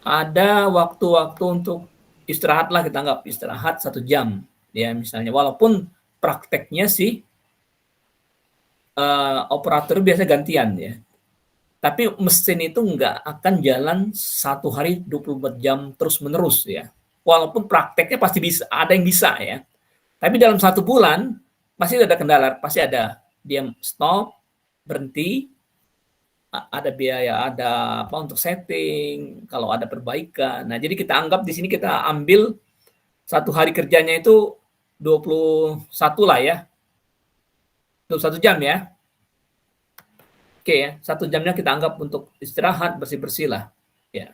Ada waktu-waktu untuk istirahat lah, kita anggap istirahat 1 jam ya misalnya, walaupun prakteknya sih operator biasa gantian ya. Tapi mesin itu nggak akan jalan 1 hari 24 jam terus-menerus ya. Walaupun prakteknya pasti bisa, ada yang bisa ya. Tapi dalam 1 bulan pasti ada kendala, pasti ada dia stop, berhenti, ada biaya, ada apa untuk setting, kalau ada perbaikan. Nah, jadi kita anggap di sini kita ambil 1 hari kerjanya itu 21 lah ya. 21 jam ya. Oke ya, 1 jamnya kita anggap untuk istirahat, bersih-bersih lah. Ya.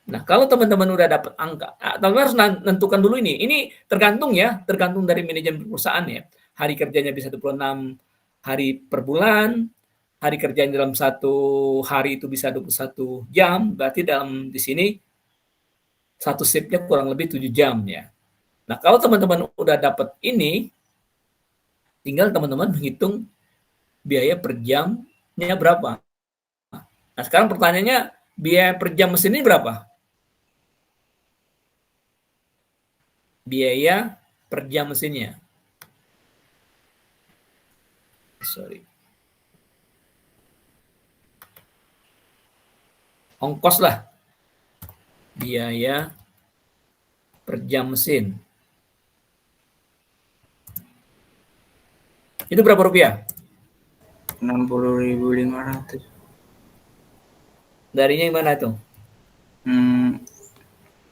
Nah, kalau teman-teman udah dapat angka, teman-teman harus menentukan dulu ini. Ini tergantung ya, tergantung dari manajemen perusahaan ya. Hari kerjanya bisa 26 hari per bulan, hari kerjanya dalam 1 hari itu bisa 21 jam, berarti dalam di sini satu shiftnya kurang lebih 7 jam ya. Nah, kalau teman-teman udah dapat ini, tinggal teman-teman menghitung biaya per jamnya berapa. Nah, sekarang pertanyaannya, biaya per jam mesin ini berapa? Biaya per jam mesinnya. Sorry. Ongkos lah. Biaya per jam mesin. Itu berapa rupiah? 60.500. Darinya gimana itu?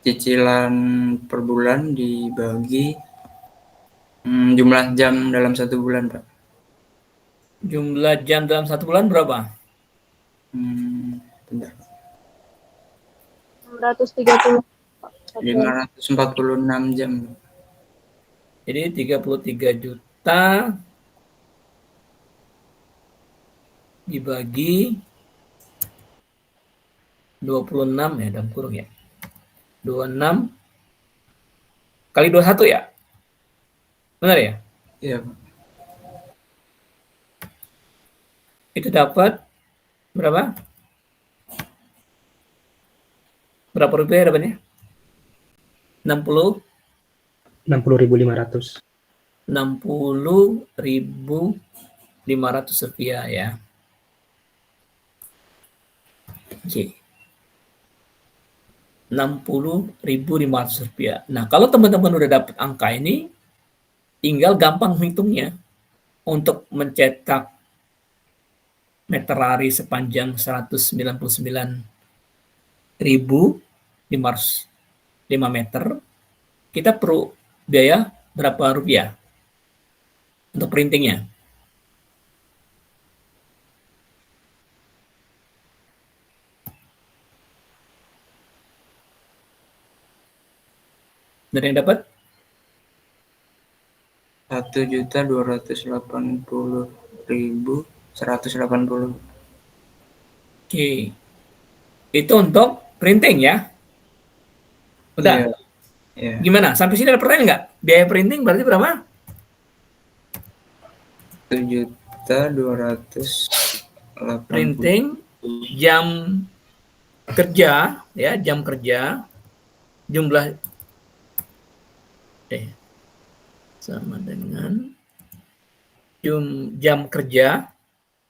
Cicilan per bulan dibagi jumlah jam dalam 1 bulan, Pak. Jumlah jam dalam 1 bulan berapa? Bentar. 630. 546 jam. Jadi 33 juta dibagi 26 ya, dalam kurung ya. 26 kali 21 ya? Benar ya? Iya, Pak. Itu dapat berapa? Berapa rupiah dapatnya? 60 60.500. 60.500 rupiah ya. Oke. 60.500 rupiah. Nah, kalau teman-teman udah dapat angka ini, tinggal gampang menghitungnya untuk mencetak meter sepanjang 199.505 meter, kita perlu biaya berapa rupiah untuk printingnya? Dari yang dapat? 1.280.180. Oke. Itu untuk printing ya? Udah? Iya. Iya. Gimana? Sampai sini ada pertanyaan nggak? Biaya printing berarti berapa? 1.280. Printing jam kerja ya, jam kerja jumlah sama dengan jam kerja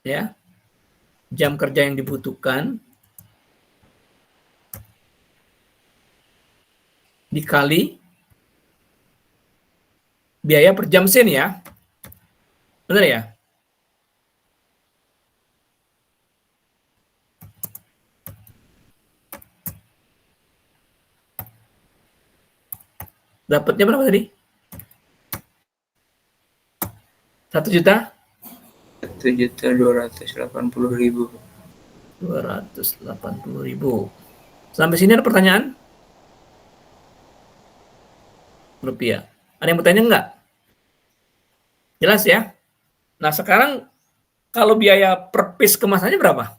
ya, jam kerja yang dibutuhkan dikali biaya per jam mesin ya, benar ya? Dapatnya berapa tadi? 1.280.000. 280.000. Sampai sini ada pertanyaan? Rupiah. Ada yang bertanya enggak? Jelas ya? Nah, sekarang kalau biaya per piece kemasannya berapa?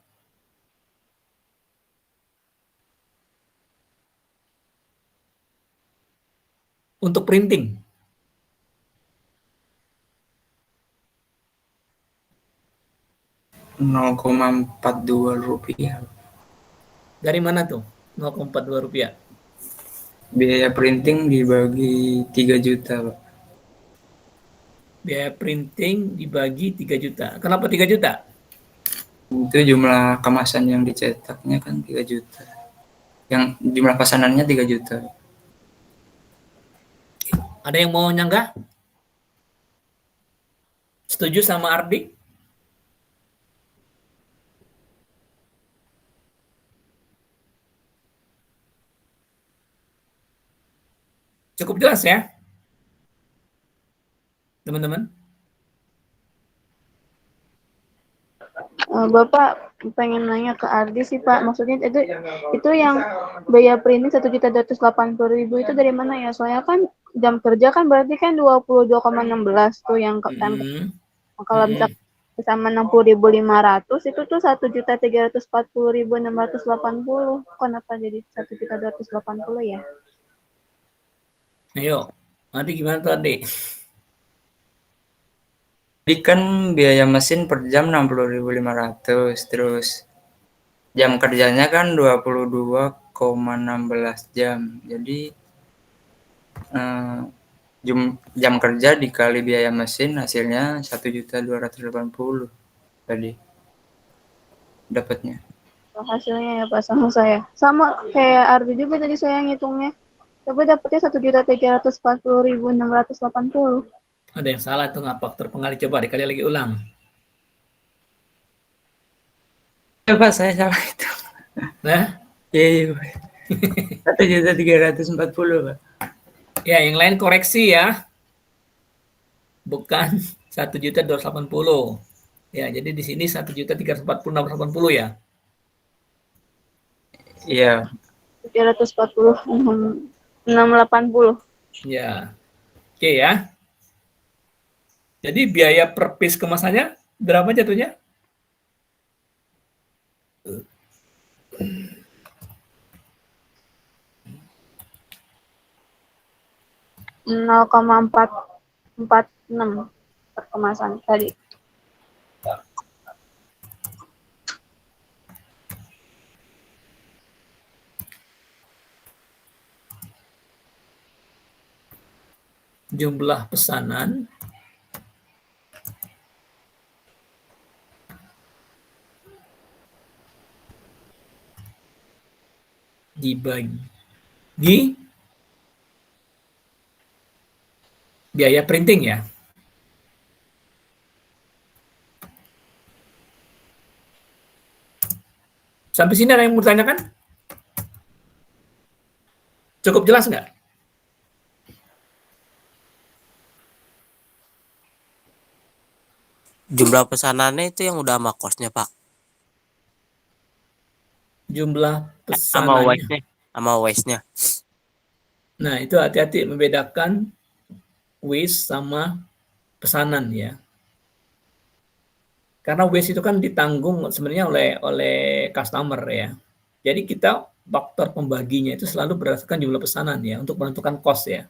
Untuk printing. Rp0,42. Dari mana tuh? 0,42 rupiah. Biaya printing dibagi 3 juta, Pak. Biaya printing dibagi 3 juta. Kenapa 3 juta? Itu jumlah kemasan yang dicetaknya kan 3 juta. Yang jumlah pesanannya 3 juta. Ada yang mau nyanggah? Setuju sama Ardi? Cukup jelas ya, teman-teman? Bapak pengen nanya ke Ardi sih Pak, maksudnya itu yang biaya printing 1.280.000 itu dari mana ya? Soalnya kan jam kerja kan berarti kan 22,16 tuh yang time. Kalau misalkan sama 60.500 itu tuh 1.340.680. Kenapa jadi 1.280 ya? Ayo, nanti gimana tuh Adik? Jadi kan biaya mesin per jam 60.500, terus jam kerjanya kan 22,16 jam. Jadi jam kerja dikali biaya mesin hasilnya 1.280.000 tadi dapatnya. Hasilnya ya Pak sama saya. Sama kayak Ardi juga tadi saya ngitungnya. Coba dapatnya 1.340.680. Ada yang salah itu nggak faktor pengali, coba dikali lagi ulang. Ya Pak, saya salah itu. Nah, Iya, 1.340.000 Pak. ya yang lain koreksi ya. Bukan 1.280.000. Ya, jadi di sini 1.340.680 ya. Iya. 340.680. Ya. Oke ya. Jadi biaya per piece kemasannya berapa jatuhnya? $0,446 per kemasan tadi. Jumlah pesanan dibagi biaya printing ya. Sampai sini ada yang mau tanyakan? Cukup jelas nggak? Jumlah pesanannya itu yang udah sama kosnya, Pak. Jumlah Sama pesanannya. waste-nya. Nah, itu hati-hati membedakan waste sama pesanan ya. Karena waste itu kan ditanggung sebenarnya oleh customer ya. Jadi kita faktor pembaginya itu selalu berdasarkan jumlah pesanan ya untuk menentukan cost ya.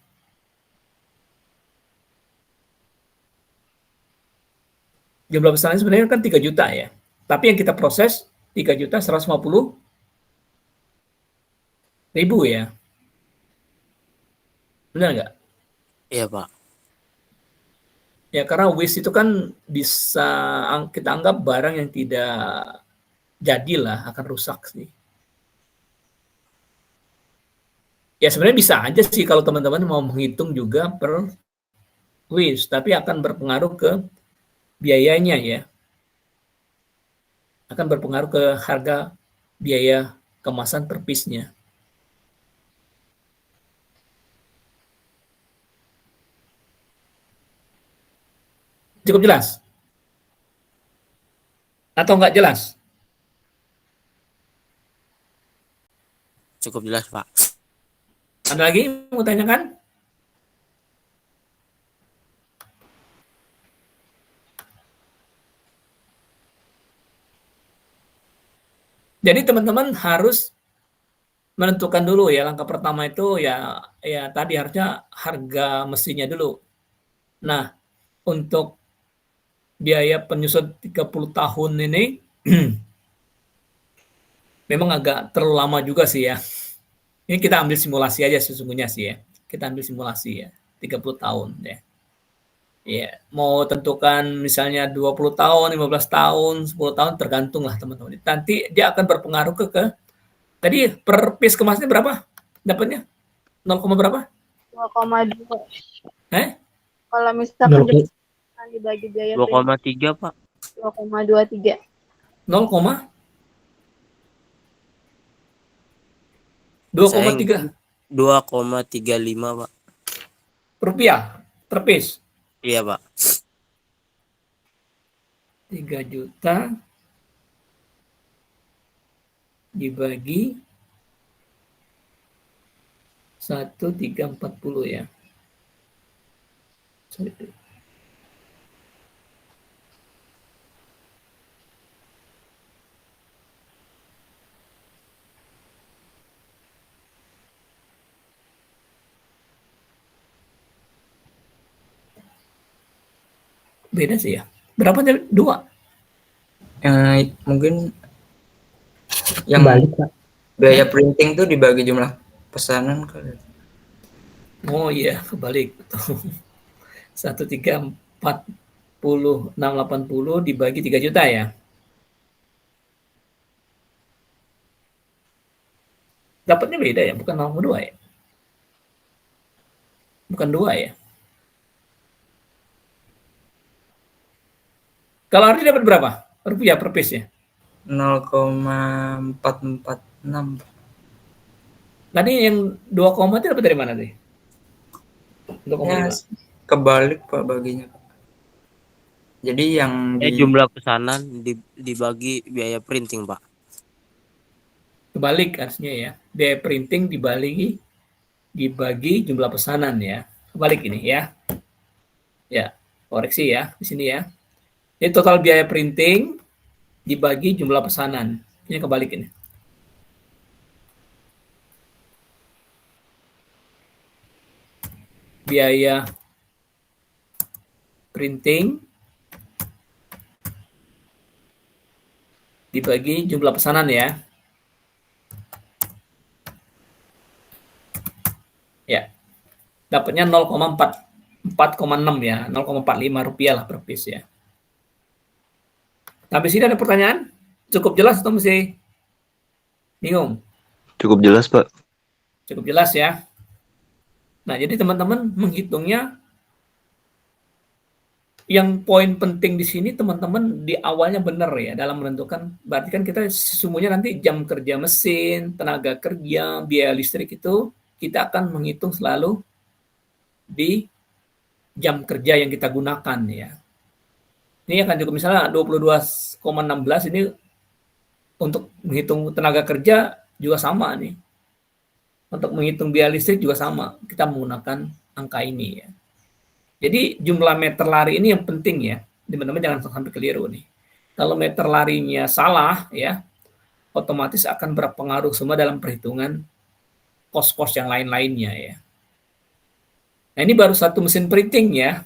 Jumlah pesanan sebenarnya kan 3 juta ya. Tapi yang kita proses 3.150.000 ya. Benar nggak? Iya, Pak. Ya karena waste itu kan bisa kita anggap barang yang tidak jadilah, akan rusak sih. Ya sebenarnya bisa aja sih kalau teman-teman mau menghitung juga per waste, tapi akan berpengaruh ke biayanya ya. Akan berpengaruh ke harga biaya kemasan per piece-nya. Cukup jelas? Atau nggak jelas? Cukup jelas, Pak. Ada lagi mau tanyakan? Jadi teman-teman harus menentukan dulu ya, langkah pertama itu ya tadi harusnya harga mesinnya dulu. Nah, untuk biaya penyusun 30 tahun ini memang agak terlalu lama juga sih ya. Ini kita ambil simulasi aja sesungguhnya sih ya. Kita ambil simulasi ya, 30 tahun ya. Ya, mau tentukan misalnya 20 tahun, 15 tahun, 10 tahun, tergantung lah teman-teman. Nanti dia akan berpengaruh ke tadi per piece kemasnya berapa dapatnya? 0, berapa? 2,2. Eh? Kalau misalkan 0, kita dibagi biaya printing 2,3 Pak. 2,23. 0, Saya 2,3 2,35 Pak. rupiah per piece. Iya Pak. 3 juta dibagi 1,340 ya. Sorry. Beda sih ya. Berapa tadi? 2. Mungkin yang balik Pak. biaya printing tuh dibagi jumlah pesanan kali. Oh iya, kebalik. 1,340,680 dibagi 3 juta ya. Dapatnya beda ya, bukan 0,2 ya. Bukan 2 ya. Kalau Ardi dapat berapa? Rupiah per piece ya. 0,446. Tadi yang 2 koma itu dapat dari mana tadi? 2,5. Ya, kebalik Pak baginya. Jadi yang Jumlah pesanan dibagi biaya printing Pak. Kebalik harusnya ya. Biaya printing dibagi jumlah pesanan ya. Kebalik ini ya. Ya, koreksi ya di sini ya. Jadi total biaya printing dibagi jumlah pesanan. Ini kebalik ini. Biaya printing dibagi jumlah pesanan ya. Ya. Dapatnya 4,6 ya, 0,45 rupiah lah per piece ya. Sampai sini ada pertanyaan? Cukup jelas atau masih bingung? Cukup jelas, Pak. Cukup jelas ya. Nah, jadi teman-teman menghitungnya yang poin penting di sini teman-teman di awalnya benar ya dalam menentukan. Berarti kan kita sesungguhnya nanti jam kerja mesin, tenaga kerja, biaya listrik itu kita akan menghitung selalu di jam kerja yang kita gunakan ya. Ini akan cukup misalnya 22,16 ini untuk menghitung tenaga kerja juga sama nih. Untuk menghitung biaya listrik juga sama. Kita menggunakan angka ini ya. Jadi jumlah meter lari ini yang penting ya. Teman-teman jangan sampai keliru nih. Kalau meter larinya salah ya, otomatis akan berpengaruh semua dalam perhitungan kos-kos yang lain-lainnya ya. Nah ini baru satu mesin printing ya.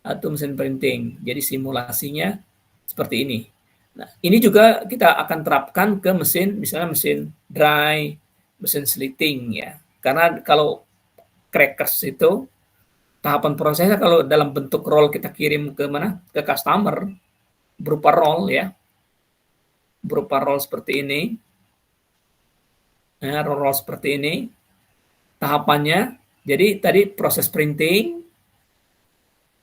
Satu mesin printing. Jadi simulasinya seperti ini. Nah ini juga kita akan terapkan ke mesin, misalnya mesin dry, mesin slitting ya. Karena kalau crackers itu tahapan prosesnya kalau dalam bentuk roll kita kirim ke mana? Ke customer berupa roll ya. Berupa roll seperti ini. Ya, roll seperti ini. Tahapannya jadi tadi proses printing,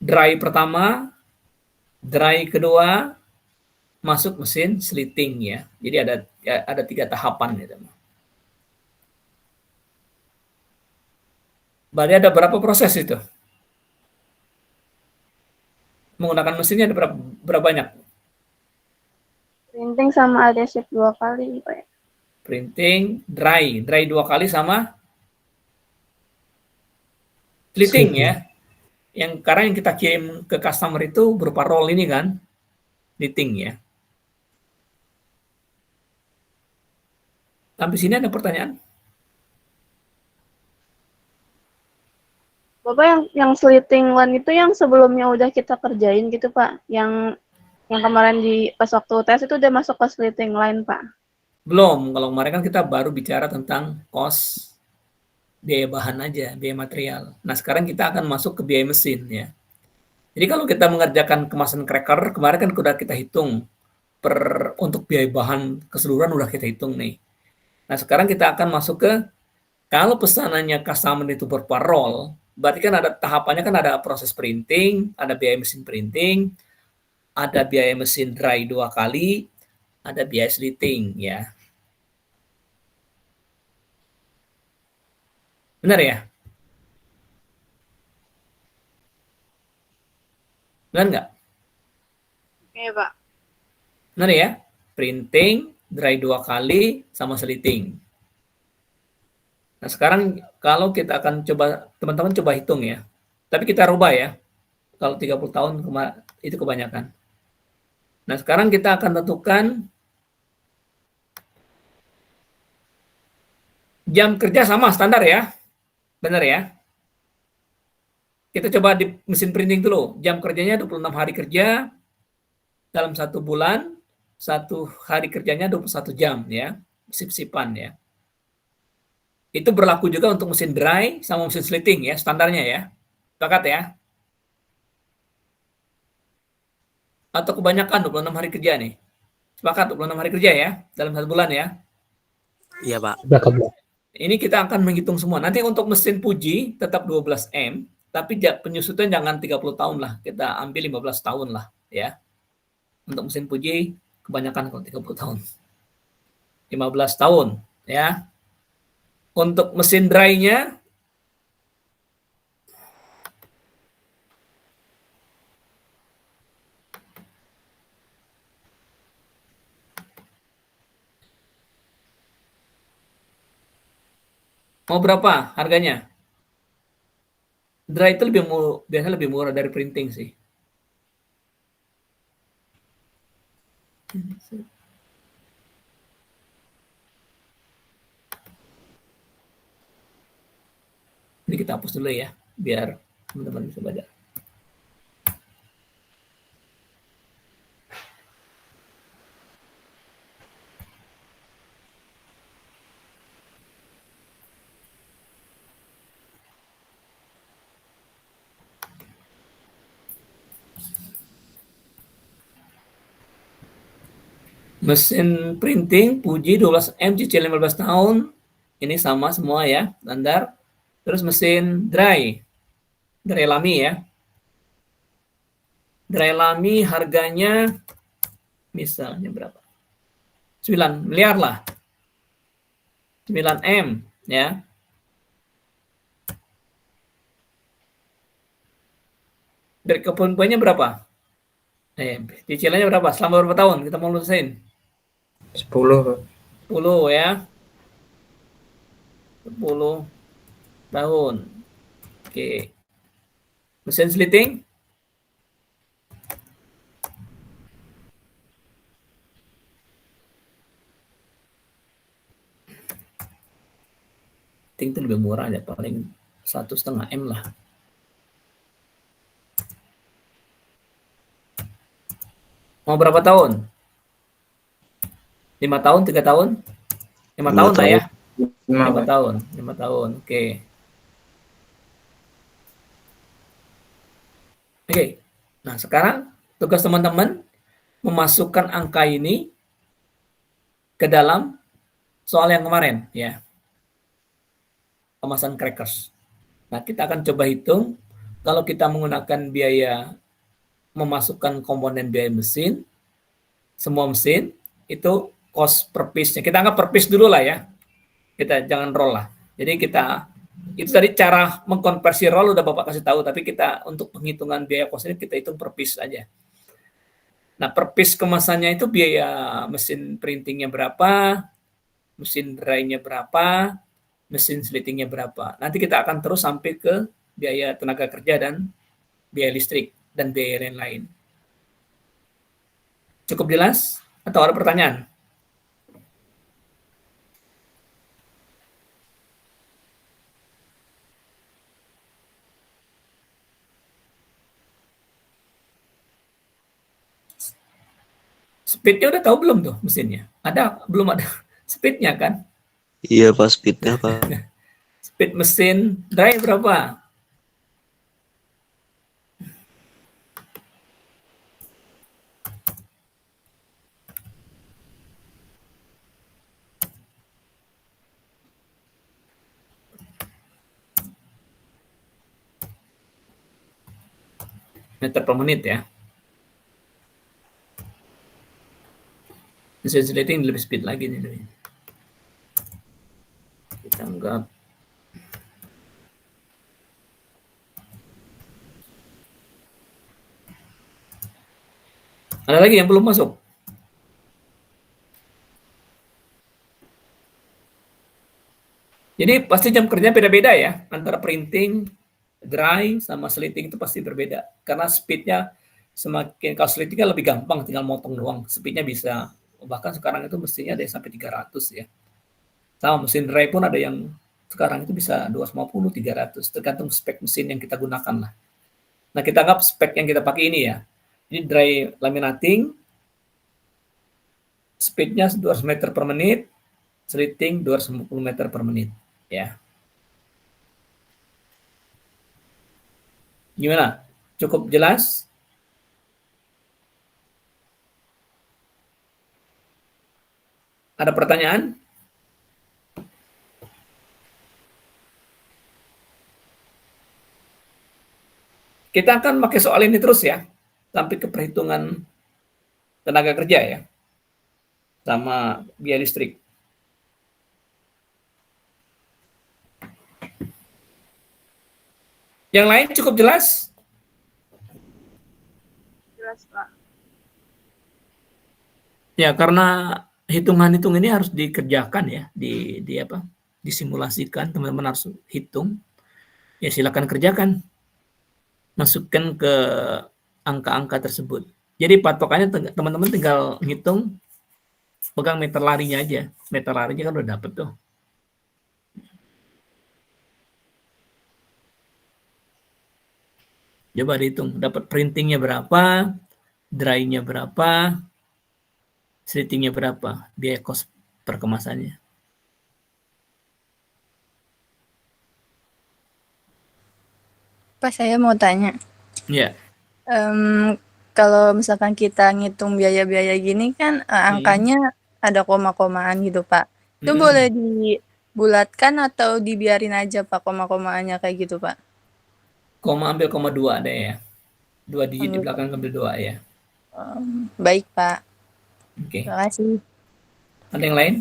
dry pertama, dry kedua, masuk mesin slitting ya. Jadi ada 3 tahapan gitu. Berarti ada berapa proses itu? Menggunakan mesinnya ada berapa banyak? Printing sama adhesive 2 kali Pak ya. Printing, dry 2 kali sama slitting ya. Yang karena yang kita kirim ke customer itu berupa roll ini kan, slitting ya. Sampai sini ada pertanyaan? Bapak yang slitting one itu yang sebelumnya udah kita kerjain gitu Pak. Yang kemarin pas waktu tes itu udah masuk ke slitting line Pak. Belum, kalau kemarin kan kita baru bicara tentang cost biaya bahan aja, biaya material. Nah sekarang kita akan masuk ke biaya mesin ya. Jadi kalau kita mengerjakan kemasan cracker, kemarin kan udah kita hitung untuk biaya bahan keseluruhan udah kita hitung nih. Nah, sekarang kita akan masuk ke kalau pesanannya customer itu berupa roll, berarti kan ada tahapannya, kan ada proses printing, ada biaya mesin printing, ada biaya mesin dry 2 kali, ada biaya slitting ya. Benar ya? Benar nggak? Iya, Pak. Benar ya? Printing, dry 2 kali, sama slitting. Nah, sekarang kalau kita akan coba, teman-teman coba hitung ya. Tapi kita rubah ya. Kalau 30 tahun itu kebanyakan. Nah, sekarang kita akan tentukan jam kerja sama standar ya. Benar ya? Kita coba di mesin printing dulu. Jam kerjanya 26 hari kerja dalam 1 bulan, 1 hari kerjanya 21 jam ya. Sip-sipan ya. Itu berlaku juga untuk mesin dry sama mesin slitting ya, standarnya ya. Sepakat ya? Atau kebanyakan 26 hari kerja nih? Sepakat 26 hari kerja ya, dalam 1 bulan ya. Iya, Pak. Ini kita akan menghitung semua. Nanti untuk mesin Fuji tetap 12 M, tapi penyusutan jangan 30 tahun lah. Kita ambil 15 tahun lah ya. Untuk mesin Fuji kebanyakan kalau 30 tahun. 15 tahun ya. Untuk mesin dry-nya mau berapa harganya? Dry itu biasanya lebih murah dari printing sih. Ini kita hapus dulu ya, biar teman-teman bisa baca. Mesin printing Fuji 12M cicil 15 tahun. Ini sama semua ya, standar. Terus mesin dry Lamy ya. Dry Lamy harganya misalnya berapa? 9 miliar lah. 9M ya. Dari kepemimpinan berapa? Cicilannya berapa? Selama berapa tahun kita mau lunasin? 10. 10 ya. 10 tahun. Oke. Mesin slitting? Itu lebih murah ya, paling 1,5 M lah. Mau berapa tahun? 5 tahun, 3 tahun? 5 tahun lah ya? 5 tahun. 5 tahun, oke. Oke, nah sekarang tugas teman-teman memasukkan angka ini ke dalam soal yang kemarin ya. Kemasan crackers. Nah, kita akan coba hitung kalau kita menggunakan biaya memasukkan komponen biaya mesin, semua mesin itu cost per piece-nya. Kita anggap per piece dulu lah ya. Kita jangan roll lah. Jadi kita itu tadi cara mengkonversi roll udah Bapak kasih tahu, tapi kita untuk penghitungan biaya cost ini kita hitung per piece aja. Nah, per piece kemasannya itu biaya mesin printingnya berapa, mesin dry-nya berapa, mesin slitting-nya berapa. Nanti kita akan terus sampai ke biaya tenaga kerja dan biaya listrik dan biaya lain-lain. Cukup jelas? Atau ada pertanyaan? Speednya udah tahu belum tuh mesinnya? Ada? Belum ada speednya kan? Iya Pak, speednya Pak. Speed mesin dry berapa? meter per menit ya. Mesin slitting lebih speed lagi nih. Kita anggap ada lagi yang belum masuk. Jadi pasti jam kerja beda-beda ya, antara printing, dry, sama slitting itu pasti berbeda. Karena speednya semakin, kalau slitting kan lebih gampang, tinggal motong doang. Speednya bisa, bahkan sekarang itu mestinya ada yang sampai 300 ya. Sama mesin dry pun ada yang sekarang itu bisa 250, 300, tergantung spek mesin yang kita gunakan lah. Nah kita anggap spek yang kita pakai ini ya. Ini dry laminating, speednya 200 meter per menit, slitting 250 meter per menit. Ya. Gimana? Cukup jelas? Ada pertanyaan? Kita akan pakai soal ini terus ya, sampai ke perhitungan tenaga kerja ya, sama biaya listrik. Yang lain cukup jelas? Jelas, Pak. Ya, karena hitungan-hitung ini harus dikerjakan ya, di apa? Disimulasikan, teman-teman harus hitung. Ya silakan kerjakan. Masukkan ke angka-angka tersebut. Jadi patokannya teman-teman tinggal ngitung, pegang meter larinya aja. Meter larinya kan udah dapet tuh. Coba dihitung, dapat printingnya berapa, dry-nya berapa, slitting-nya berapa, biaya kos per kemasannya. Pak, saya mau tanya. Ya. Kalau misalkan kita ngitung biaya-biaya gini kan angkanya ada koma-komaan gitu, Pak. Itu boleh dibulatkan atau dibiarin aja, Pak, koma-komaannya kayak gitu, Pak? Ambil koma 2 deh ya. 2 digit di belakang ambil 2 ya. Baik, Pak. Oke. Terima kasih. Ada yang lain?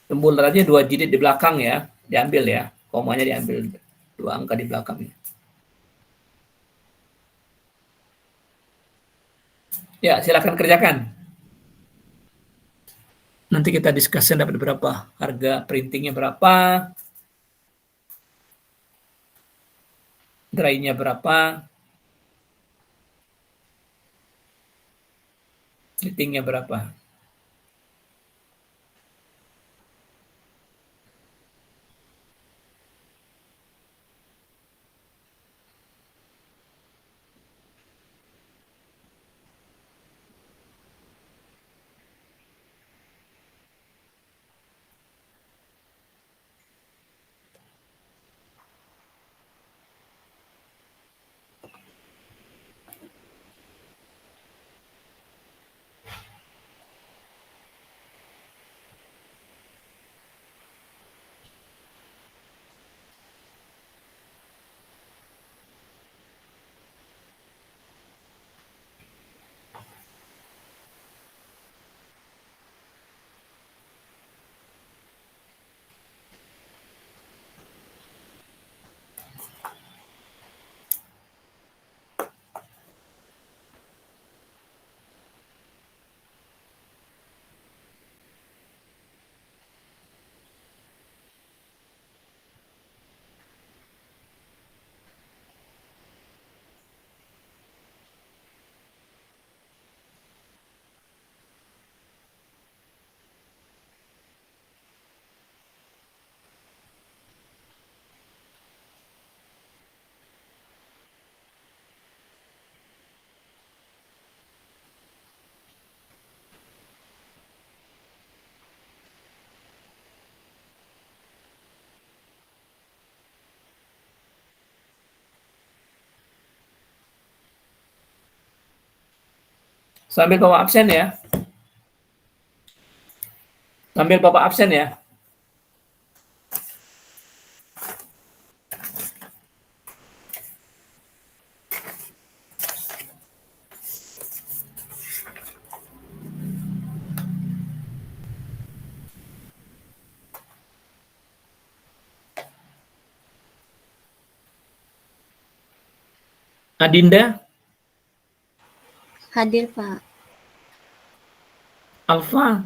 Bulat aja 2 digit di belakang ya, diambil ya. Komanya diambil 2 angka di belakangnya. Ya, silakan kerjakan. Nanti kita diskusi dapat berapa, harga printingnya berapa, dry-nya berapa, slitting-nya berapa. Sambil bawa absen ya. Sambil bawa absen ya. Adinda, Hadir, Pak. Alfa,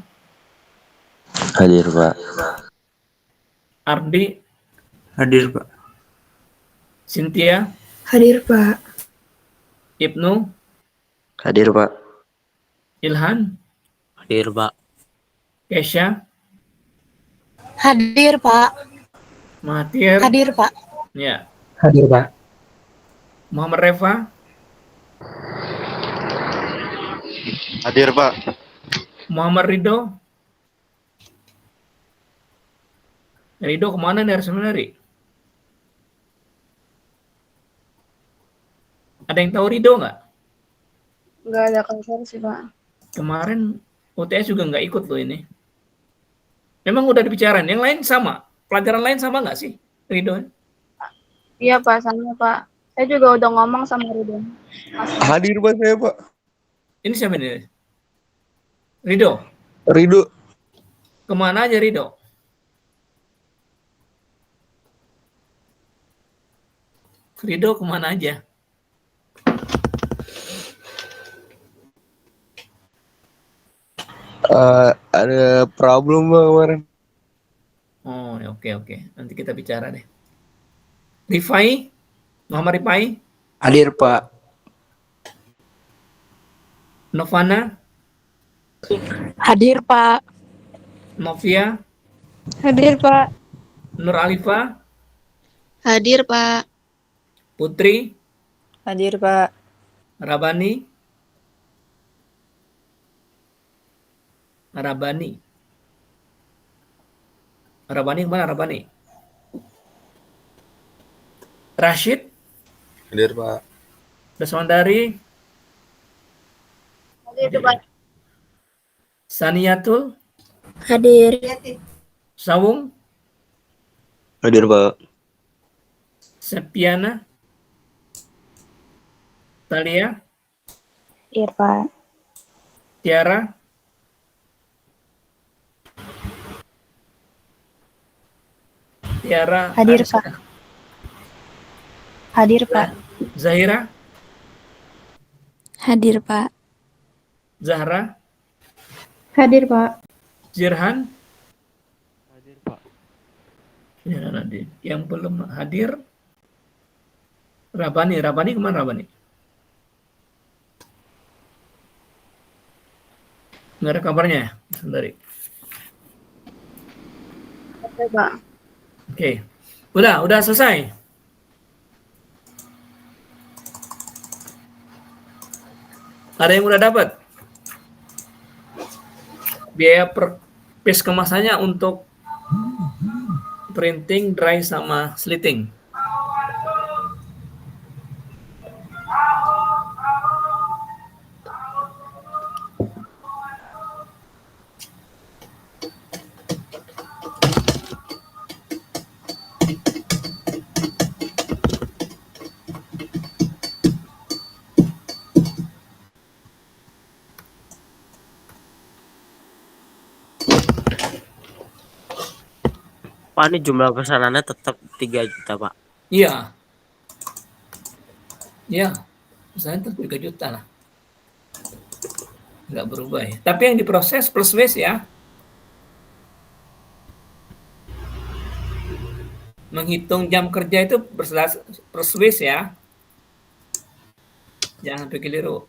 Hadir, Pak. Ardi, Hadir, Pak. Cynthia, Hadir, Pak. Ibnu, Hadir, Pak. Ilhan, Hadir, Pak. Kesha, Hadir, Pak. Mahathir, Hadir, Pak. ya, Hadir, Pak. Muhammad Reva, Hadir, Pak. Muhammad Ridho. Ridho kemana nih sebenarnya? Ada yang tahu Ridho nggak? Nggak ada kabar sih, Pak. Kemarin UTS juga nggak ikut loh ini. Memang udah dibicarain. Yang lain sama? Pelajaran lain sama nggak sih, Ridho? Iya, Pak, sama, Pak. Saya juga udah ngomong sama Ridho. Hadir, Pak, saya, Pak. Ini siapa nih? Ridho. Ridho. Kemana aja Ridho? Ridho kemana aja? Ada problem, Pak, kemarin. Oh, oke. Nanti kita bicara deh. Rifai? Muhammad Rifai? Hadir, Pak. Novana? Hadir, Pak. Novia? Hadir, Pak. Nur Alifa? Hadir, Pak. Putri? Hadir, Pak. Rabani? Rabani kemana Rabani? Rashid? Hadir, Pak. Daswandari? Hadir, Pak. Saniatul? Hadir. Sawung? Hadir, Pak. Sepiana? Talia? Hadir, Pak. Tiara? Tiara? Hadir, Ariska? Pak. Hadir, Pak. Zahira? Hadir, Pak. Zahra? Hadir, Pak. Jirhan? Hadir, Pak. Ya, nanti. Yang belum hadir? Rabani kemana Rabani? Nggak ada kabarnya ya? Sebentar. Oke, Pak. Oke. Udah selesai. Ada yang udah dapat? Biaya per piece kemasannya untuk printing, dry, sama slitting. Pak, ini jumlah pesanannya tetap 3 juta, Pak. Iya. Iya. Misalnya tetap 3 juta lah. Nggak berubah ya. Tapi yang diproses plus waste ya. Menghitung jam kerja itu plus waste ya. Jangan sampai keliru.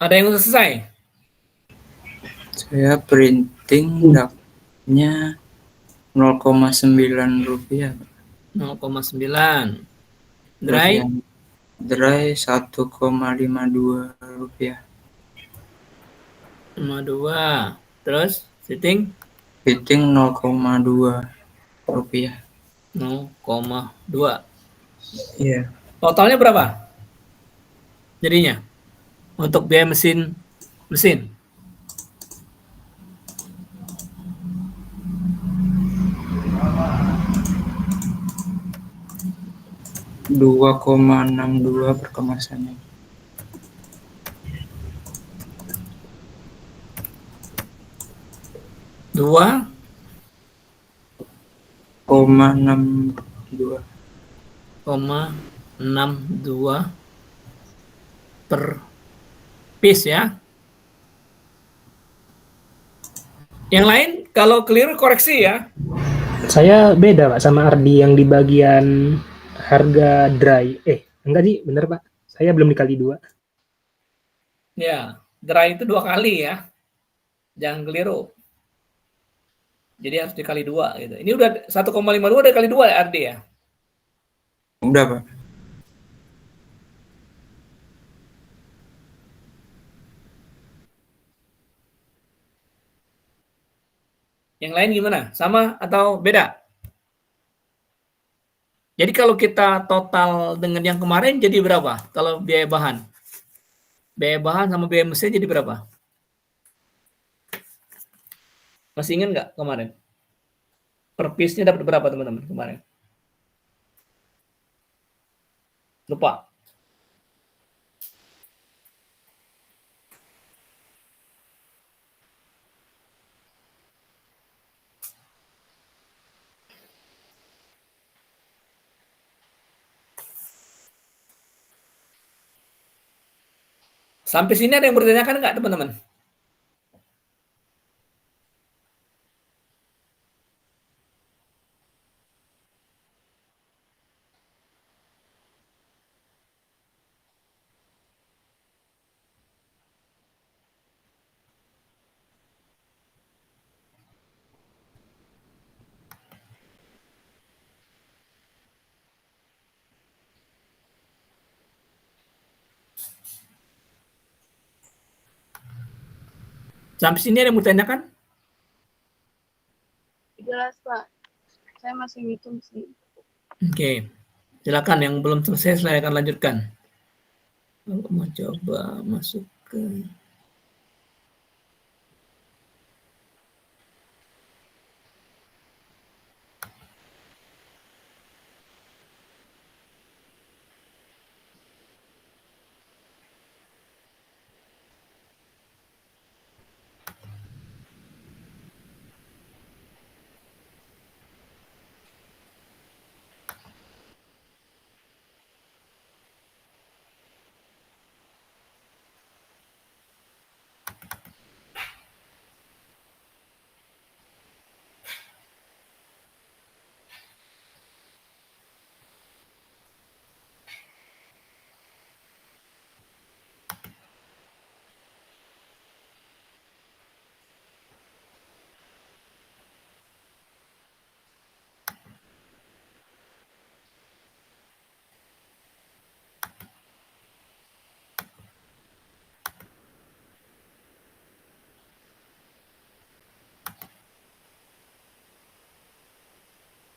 Ada yang sudah selesai? Saya printing dapatnya 0,9 rupiah. 0,9. Terus Dry yang dry 1,52 rupiah. 52. Terus fitting Fitting 0,2 rupiah. 0,2. Iya. Totalnya berapa? Jadinya untuk biaya mesin 2,62 per kemasannya. 2,62 per piece ya. Yang lain kalau keliru koreksi ya. Saya beda Pak sama Ardi yang di bagian harga dry. Enggak sih, bener Pak. Saya belum dikali 2. Ya, dry itu 2 kali ya. Jangan keliru. Jadi harus dikali 2 gitu. Ini udah 1,52 udah kali 2 ya Ardi ya. Udah, Pak. Yang lain gimana? Sama atau beda? Jadi kalau kita total dengan yang kemarin jadi berapa? Kalau biaya bahan? Biaya bahan sama biaya mesin jadi berapa? Masih ingat nggak kemarin? Per piece-nya dapat berapa teman-teman kemarin? Lupa. Sampai sini ada yang bertanyakan nggak teman-teman? Sampai sini ada yang bertanyakan? Jelas Pak. Saya masih ngitung sih. Oke. Silakan yang belum selesai saya akan lanjutkan. Aku mau coba masuk ke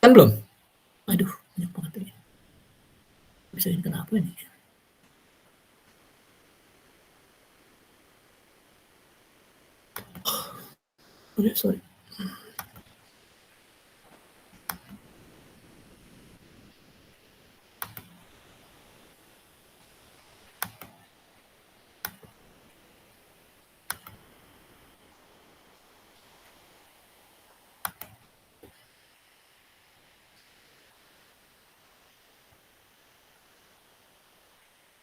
kan belum? Aduh, banyak banget ini. Bisa ini kenapa ini? Sorry.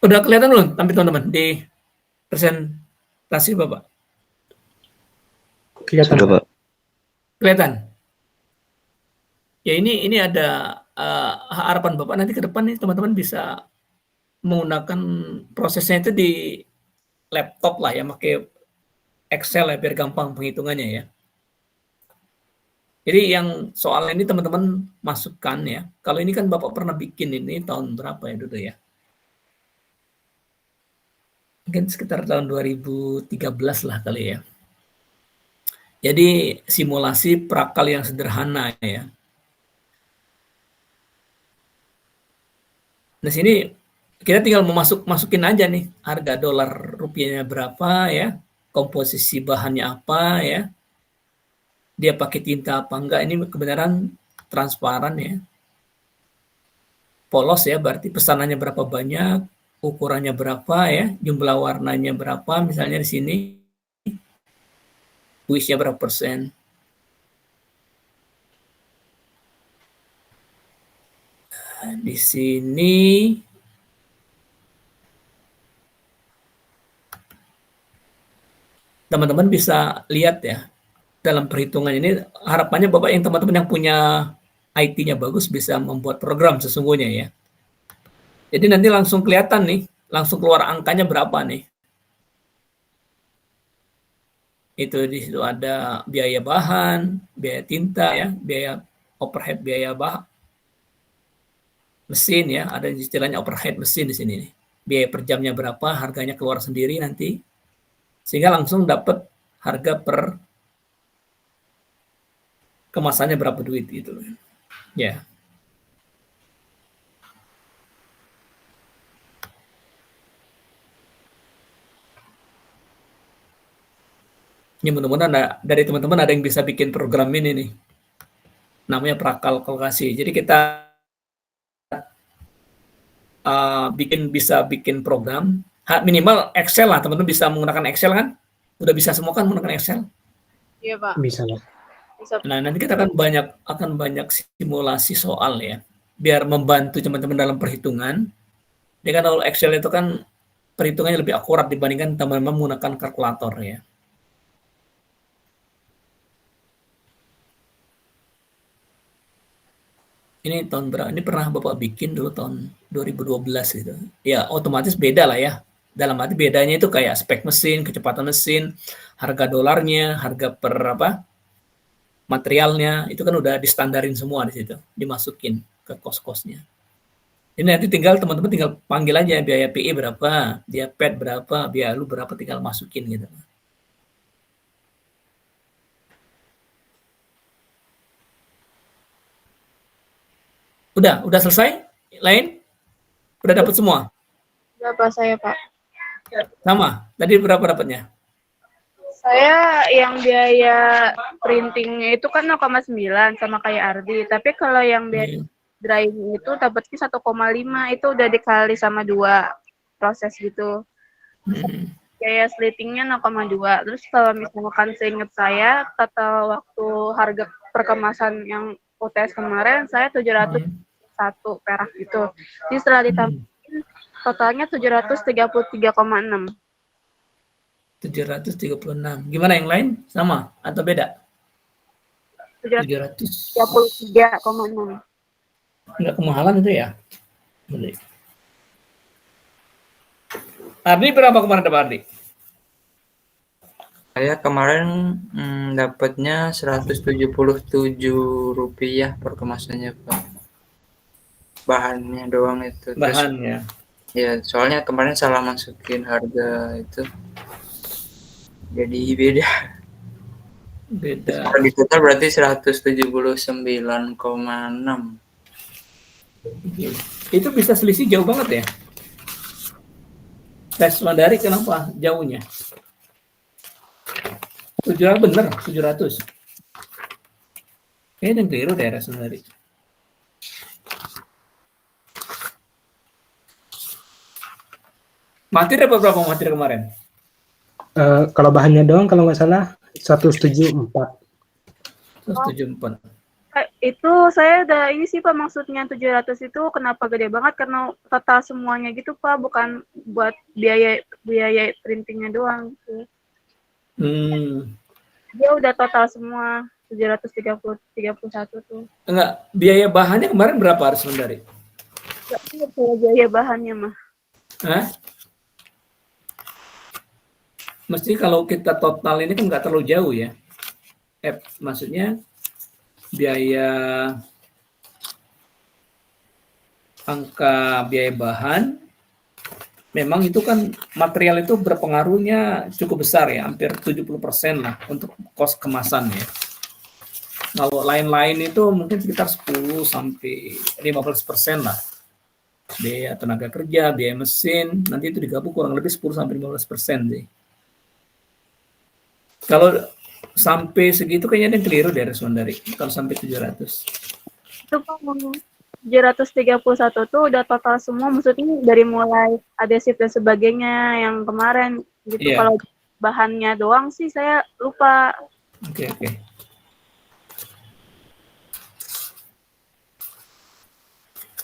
Udah kelihatan belum tampil teman-teman di presentasi Bapak? Kelihatan Sudah, Pak. Pak. Kelihatan? Ya ini ada harapan Bapak nanti ke depan nih teman-teman bisa menggunakan prosesnya itu di laptop lah ya, pakai Excel ya biar gampang penghitungannya ya. Jadi yang soal ini teman-teman masukkan ya. Kalau ini kan Bapak pernah bikin ini tahun berapa ya dulu ya? Mungkin sekitar tahun 2013 lah kali ya. Jadi simulasi prakal yang sederhana ya. Nah sini kita tinggal masukin aja nih harga dolar rupiahnya berapa ya, komposisi bahannya apa ya, dia pakai tinta apa enggak, ini kebenaran transparan ya, polos ya, berarti pesanannya berapa banyak, ukurannya berapa ya, jumlah warnanya berapa, misalnya di sini kuisnya berapa persen. Di sini teman-teman bisa lihat ya dalam perhitungan ini, harapannya Bapak yang teman-teman yang punya IT-nya bagus bisa membuat program sesungguhnya ya. Jadi nanti langsung kelihatan nih, langsung keluar angkanya berapa nih. Itu di situ ada biaya bahan, biaya tinta ya, biaya overhead, biaya mesin ya, ada istilahnya overhead mesin di sini nih. Biaya per jamnya berapa, harganya keluar sendiri nanti. Sehingga langsung dapat harga per kemasannya berapa duit gitu. Ya. Ini mudah-mudahan dari teman-teman ada yang bisa bikin program ini nih. Namanya prakalkulasi. Jadi kita bisa bikin program, minimal Excel lah, teman-teman bisa menggunakan Excel kan? Udah bisa semua kan menggunakan Excel? Iya, Pak. Bisa lah. Bisa. Nah, nanti kita akan banyak simulasi soal ya, biar membantu teman-teman dalam perhitungan. Jadi kan kalau Excel itu kan perhitungannya lebih akurat dibandingkan teman-teman menggunakan kalkulator ya. Ini tahun berapa? Ini pernah Bapak bikin dulu tahun 2012 gitu. Ya, otomatis beda lah ya. Dalam arti bedanya itu kayak spek mesin, kecepatan mesin, harga dolarnya, harga per materialnya, itu kan udah distandarin semua di situ, dimasukin ke kos-kosnya. Ini nanti tinggal teman-teman tinggal panggil aja biaya PI berapa, biaya PET berapa, biaya lu berapa, tinggal masukin gitu. Udah selesai? Lain? Udah dapat semua? Berapa saya, Pak? Sama? Tadi berapa dapatnya? Saya yang biaya printingnya itu kan 0,9 sama kayak Ardi. Tapi kalau yang biaya drying itu dapatnya 1,5, itu udah dikali sama 2 proses gitu. Biaya slittingnya 0,2. Terus kalau misalkan seingat saya, total waktu harga perkemasan yang UTS kemarin saya 701 perak gitu. Jadi setelah ditambahin totalnya 733,6. 736. Gimana yang lain? Sama atau beda? 733,6. Enggak kemahalan itu ya? Ardi berapa kemarin dapat Ardi? Saya kemarin dapatnya Rp177 per kemasannya, Pak. Bahannya doang itu. Bahannya. Ya, soalnya kemarin salah masukin harga itu. Jadi beda. Di total berarti 179,6. Itu bisa selisih jauh banget ya? Tes Mandari kenapa jauhnya? 700 bener, 700. Kayaknya yang keliru daerah Mandari. Mati dapat berapa mati kemarin? Kalau bahannya doang kalau nggak salah 174. 174. Itu saya udah ini sih Pak, maksudnya 700 itu kenapa gede banget, karena total semuanya gitu Pak, bukan buat biaya printingnya doang gitu. Dia udah total semua 731 tuh. Enggak, biaya bahannya kemarin berapa harus Mandari? Enggak biaya bahannya mah. Hah? mesti kalau kita total ini kan nggak terlalu jauh ya. Maksudnya biaya angka biaya bahan memang itu kan material itu berpengaruhnya cukup besar ya, hampir 70% lah untuk kos kemasan ya. Kalau lain-lain itu mungkin sekitar 10 sampai 15% lah. Biaya tenaga kerja, biaya mesin, nanti itu digabung kurang lebih 10 sampai 15% sih. Kalau sampai segitu kayaknya ada yang keliru dari Sundari. Kalau sampai 700. Itu Pak, 731 tuh udah total semua, maksudnya dari mulai adhesif dan sebagainya yang kemarin gitu. Iya. Kalau bahannya doang sih saya lupa. Oke.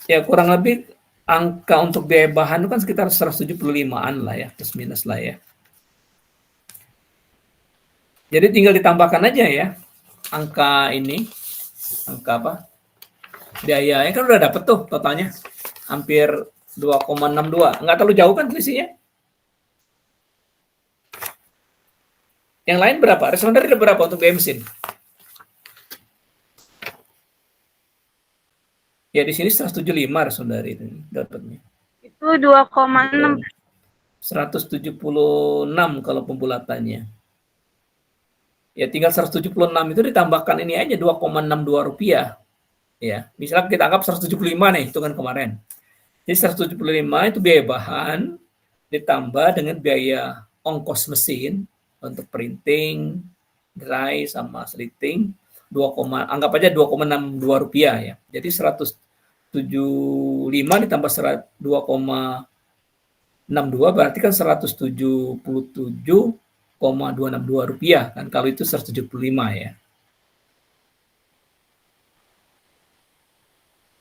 Ya kurang lebih angka untuk biaya bahan itu kan sekitar 175-an lah ya, plus minus lah ya. Jadi tinggal ditambahkan aja ya angka ini, angka apa? Biayanya kan udah dapet tuh totalnya hampir 2,62. Nggak terlalu jauh kan selisihnya? Yang lain berapa? Responder ada berapa untuk biaya mesin? Ya di sini 175 responder itu dapatnya. Itu 2,6. 176 kalau pembulatannya. Ya tinggal 176 itu ditambahkan ini aja 2,62 rupiah. Ya, misalnya kita anggap 175 nih hitungan kemarin. Jadi 175 itu biaya bahan ditambah dengan biaya ongkos mesin untuk printing, dry sama slitting anggap aja 2,62 rupiah ya. Jadi 175 ditambah 2,62 berarti kan 177,262 rupiah kan kalau itu 175 ya.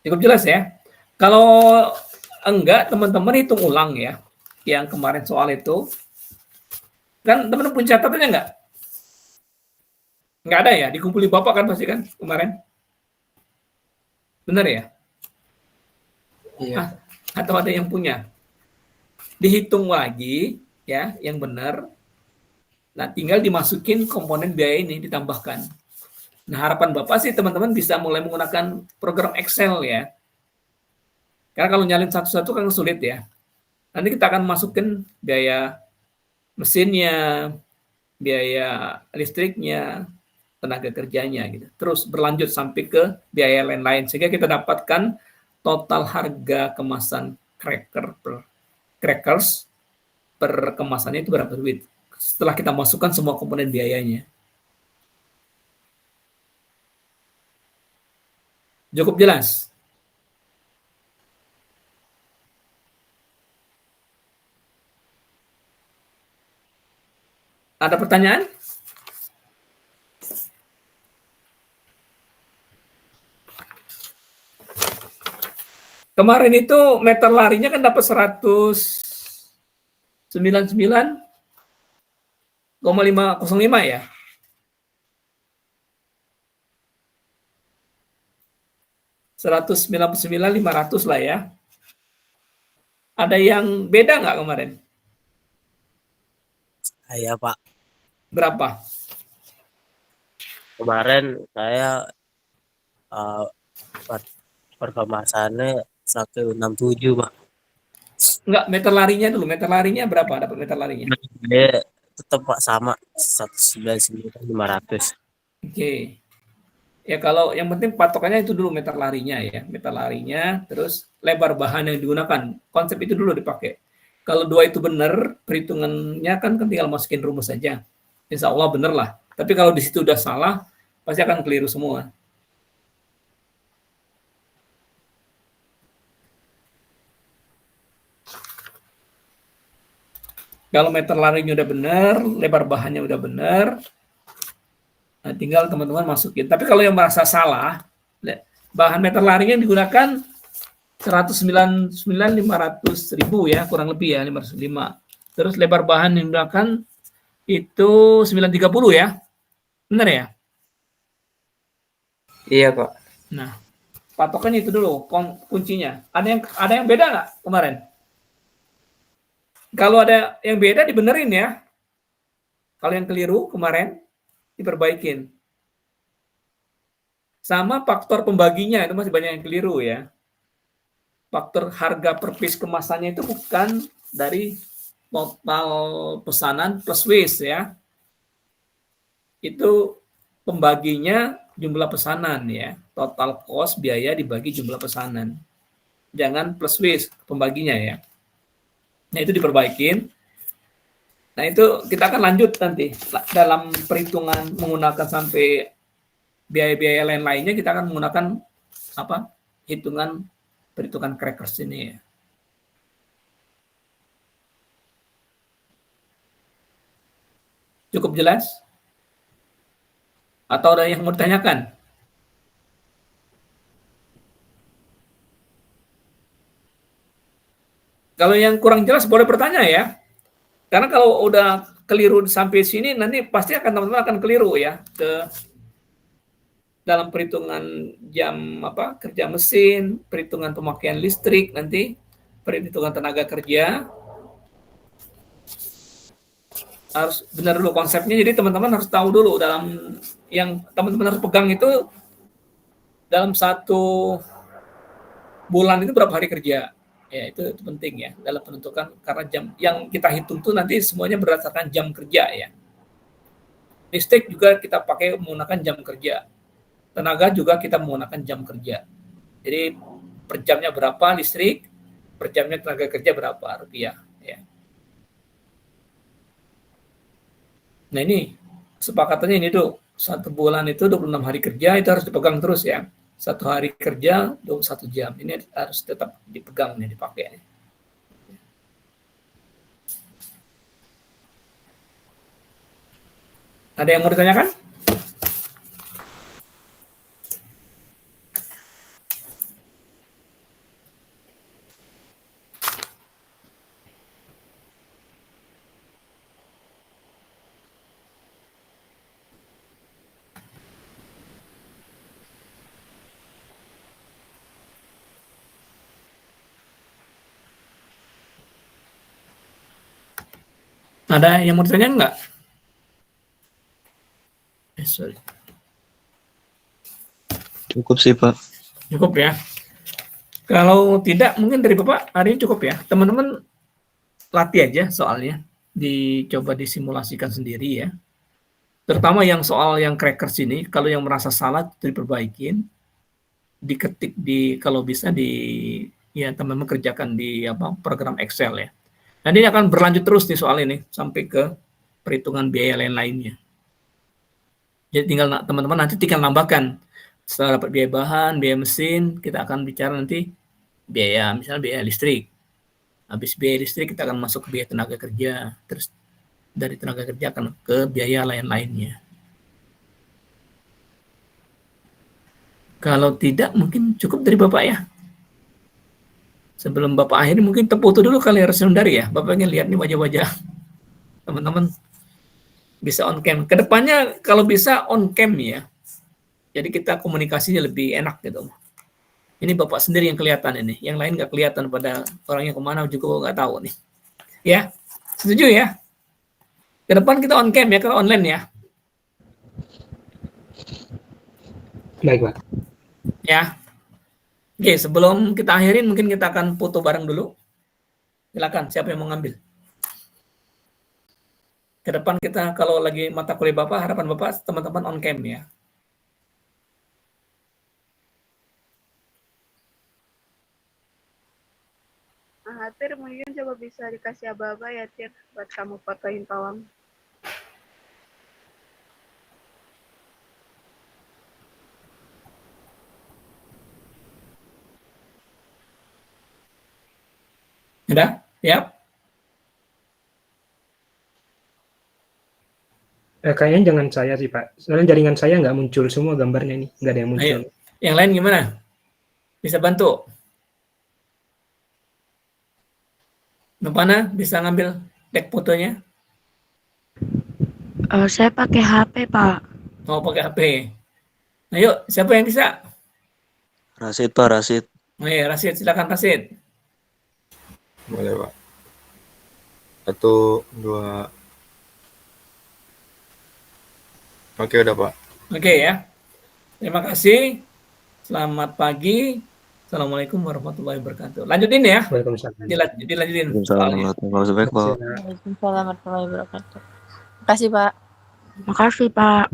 Cukup jelas ya. Kalau enggak, teman-teman hitung ulang ya. Yang kemarin soal itu. Kan teman-teman punya catatannya enggak? Enggak ada ya? Dikumpulin Bapak kan pasti kan kemarin? Benar ya? Iya. Atau ada yang punya? Dihitung lagi ya, yang benar. Nah, tinggal dimasukin komponen biaya ini, ditambahkan. Nah, harapan Bapak sih teman-teman bisa mulai menggunakan program Excel ya. Karena kalau nyalin satu-satu kan sulit ya. Nanti kita akan masukin biaya mesinnya, biaya listriknya, tenaga kerjanya gitu. Terus berlanjut sampai ke biaya lain-lain sehingga kita dapatkan total harga kemasan crackers per kemasannya itu berapa duit. Setelah kita masukkan semua komponen biayanya. Cukup jelas? Ada pertanyaan? Kemarin itu meter larinya kan dapat 199,505 ya. $199.500 lah ya. Ada yang beda nggak kemarin? Iya Pak. Berapa? Kemarin saya per kemasannya 167 Pak. Enggak, meter larinya dulu. Meter larinya berapa? Dapat meter larinya? Dia tetap Pak sama 199.500. Oke. Ya kalau yang penting patokannya itu dulu meter larinya ya. Meter larinya, terus lebar bahan yang digunakan. Konsep itu dulu dipakai. Kalau dua itu benar, perhitungannya kan tinggal masukin rumus saja. Insya Allah benar lah. Tapi kalau di situ udah salah, pasti akan keliru semua. Kalau meter larinya udah benar, lebar bahannya udah benar, nah tinggal teman-teman masukin. Tapi kalau yang merasa salah, bahan meter larinya yang digunakan 199.500.000 ya, kurang lebih ya, 505. Terus lebar bahan yang digunakan itu 930 ya. Benar ya? Iya, Pak. Nah, patokannya itu dulu, kuncinya. Ada yang beda nggak kemarin? Kalau ada yang beda dibenerin ya. Kalau yang keliru kemarin diperbaikin. Sama faktor pembaginya itu masih banyak yang keliru ya. Faktor harga per piece kemasannya itu bukan dari total pesanan plus waste ya. Itu pembaginya jumlah pesanan ya. Total cost biaya dibagi jumlah pesanan. Jangan plus waste pembaginya ya. Nah itu diperbaikin. Nah itu kita akan lanjut nanti dalam perhitungan menggunakan sampai biaya-biaya lain-lainnya kita akan menggunakan apa perhitungan crackers ini ya. Cukup jelas? Atau ada yang mau ditanyakan? Kalau yang kurang jelas boleh bertanya ya. Karena kalau udah keliru sampai sini nanti pasti akan teman-teman akan keliru ya ke dalam perhitungan jam kerja mesin, perhitungan pemakaian listrik nanti, perhitungan tenaga kerja. Harus benar dulu konsepnya. Jadi teman-teman harus tahu dulu dalam yang teman-teman harus pegang itu dalam 1 bulan itu berapa hari kerja. Ya, itu penting ya dalam penentukan karena jam yang kita hitung tuh nanti semuanya berdasarkan jam kerja ya. Listrik juga kita pakai menggunakan jam kerja. Tenaga juga kita menggunakan jam kerja. Jadi per jamnya berapa listrik, per jamnya tenaga kerja berapa rupiah ya. Nah ini kesepakatannya ini tuh 1 bulan itu 26 hari kerja itu harus dipegang terus ya. 1 hari kerja 21 jam. Ini harus tetap dipegang nih, dipakai. Ada yang mau ditanyakan? Ada yang mau ditanya enggak? Sorry. Cukup sih, Pak. Cukup ya. Kalau tidak, mungkin dari Bapak hari ini cukup ya. Teman-teman latih aja soalnya. Dicoba disimulasikan sendiri ya. Terutama yang soal yang crackers ini, kalau yang merasa salah itu diperbaikin. Diketik kalau bisa ya teman-teman kerjakan di program Excel ya. Dan ini akan berlanjut terus nih soal ini sampai ke perhitungan biaya lain-lainnya. Jadi teman-teman nanti tinggal nambahkan. Setelah dapat biaya bahan, biaya mesin, kita akan bicara nanti biaya, misalnya biaya listrik. Habis biaya listrik kita akan masuk ke biaya tenaga kerja. Terus dari tenaga kerja akan ke biaya lain-lainnya. Kalau tidak mungkin cukup dari Bapak ya. Sebelum Bapak akhiri mungkin foto dulu kali dari ya. Bapak ingin lihat nih wajah-wajah teman-teman bisa on cam. Kedepannya kalau bisa on cam ya. Jadi kita komunikasinya lebih enak gitu. Ini Bapak sendiri yang kelihatan ini. Yang lain nggak kelihatan pada orangnya kemana juga nggak tahu nih. Ya, setuju ya? Kedepan kita on cam ya, kalau online ya. Baik, Pak. Ya. Oke, sebelum kita akhirin mungkin kita akan foto bareng dulu. Silakan, siapa yang mau ngambil? Ke depan kita kalau lagi mata kuliah Bapak, harapan Bapak teman-teman on cam ya. Tir, mungkin coba bisa dikasih aba-aba ya, Tir, buat kamu fotoin tolong. Udah? Ya? Kayaknya jangan saya sih, Pak. Soalnya jaringan saya nggak muncul semua gambarnya nih. Nggak ada yang muncul. Ayo. Yang lain gimana? Bisa bantu? Nupana bisa ngambil deck fotonya? Saya pakai HP, Pak. Mau pakai HP? Ayo, siapa yang bisa? Rasid, Pak, Rasid. Ayo, Rasid, silakan Rasid. Boleh, Pak. 1, 2, Oke, udah Pak. Oke ya. Terima kasih. Selamat pagi. Assalamualaikum warahmatullahi wabarakatuh. Lanjutin ya. Waalaikumsalam. Dilanjutin Waalaikumsalam soalnya. warahmatullahi wabarakatuh. Waalaikumsalam warahmatullahi wabarakatuh. Makasih, Pak. Makasih, Pak.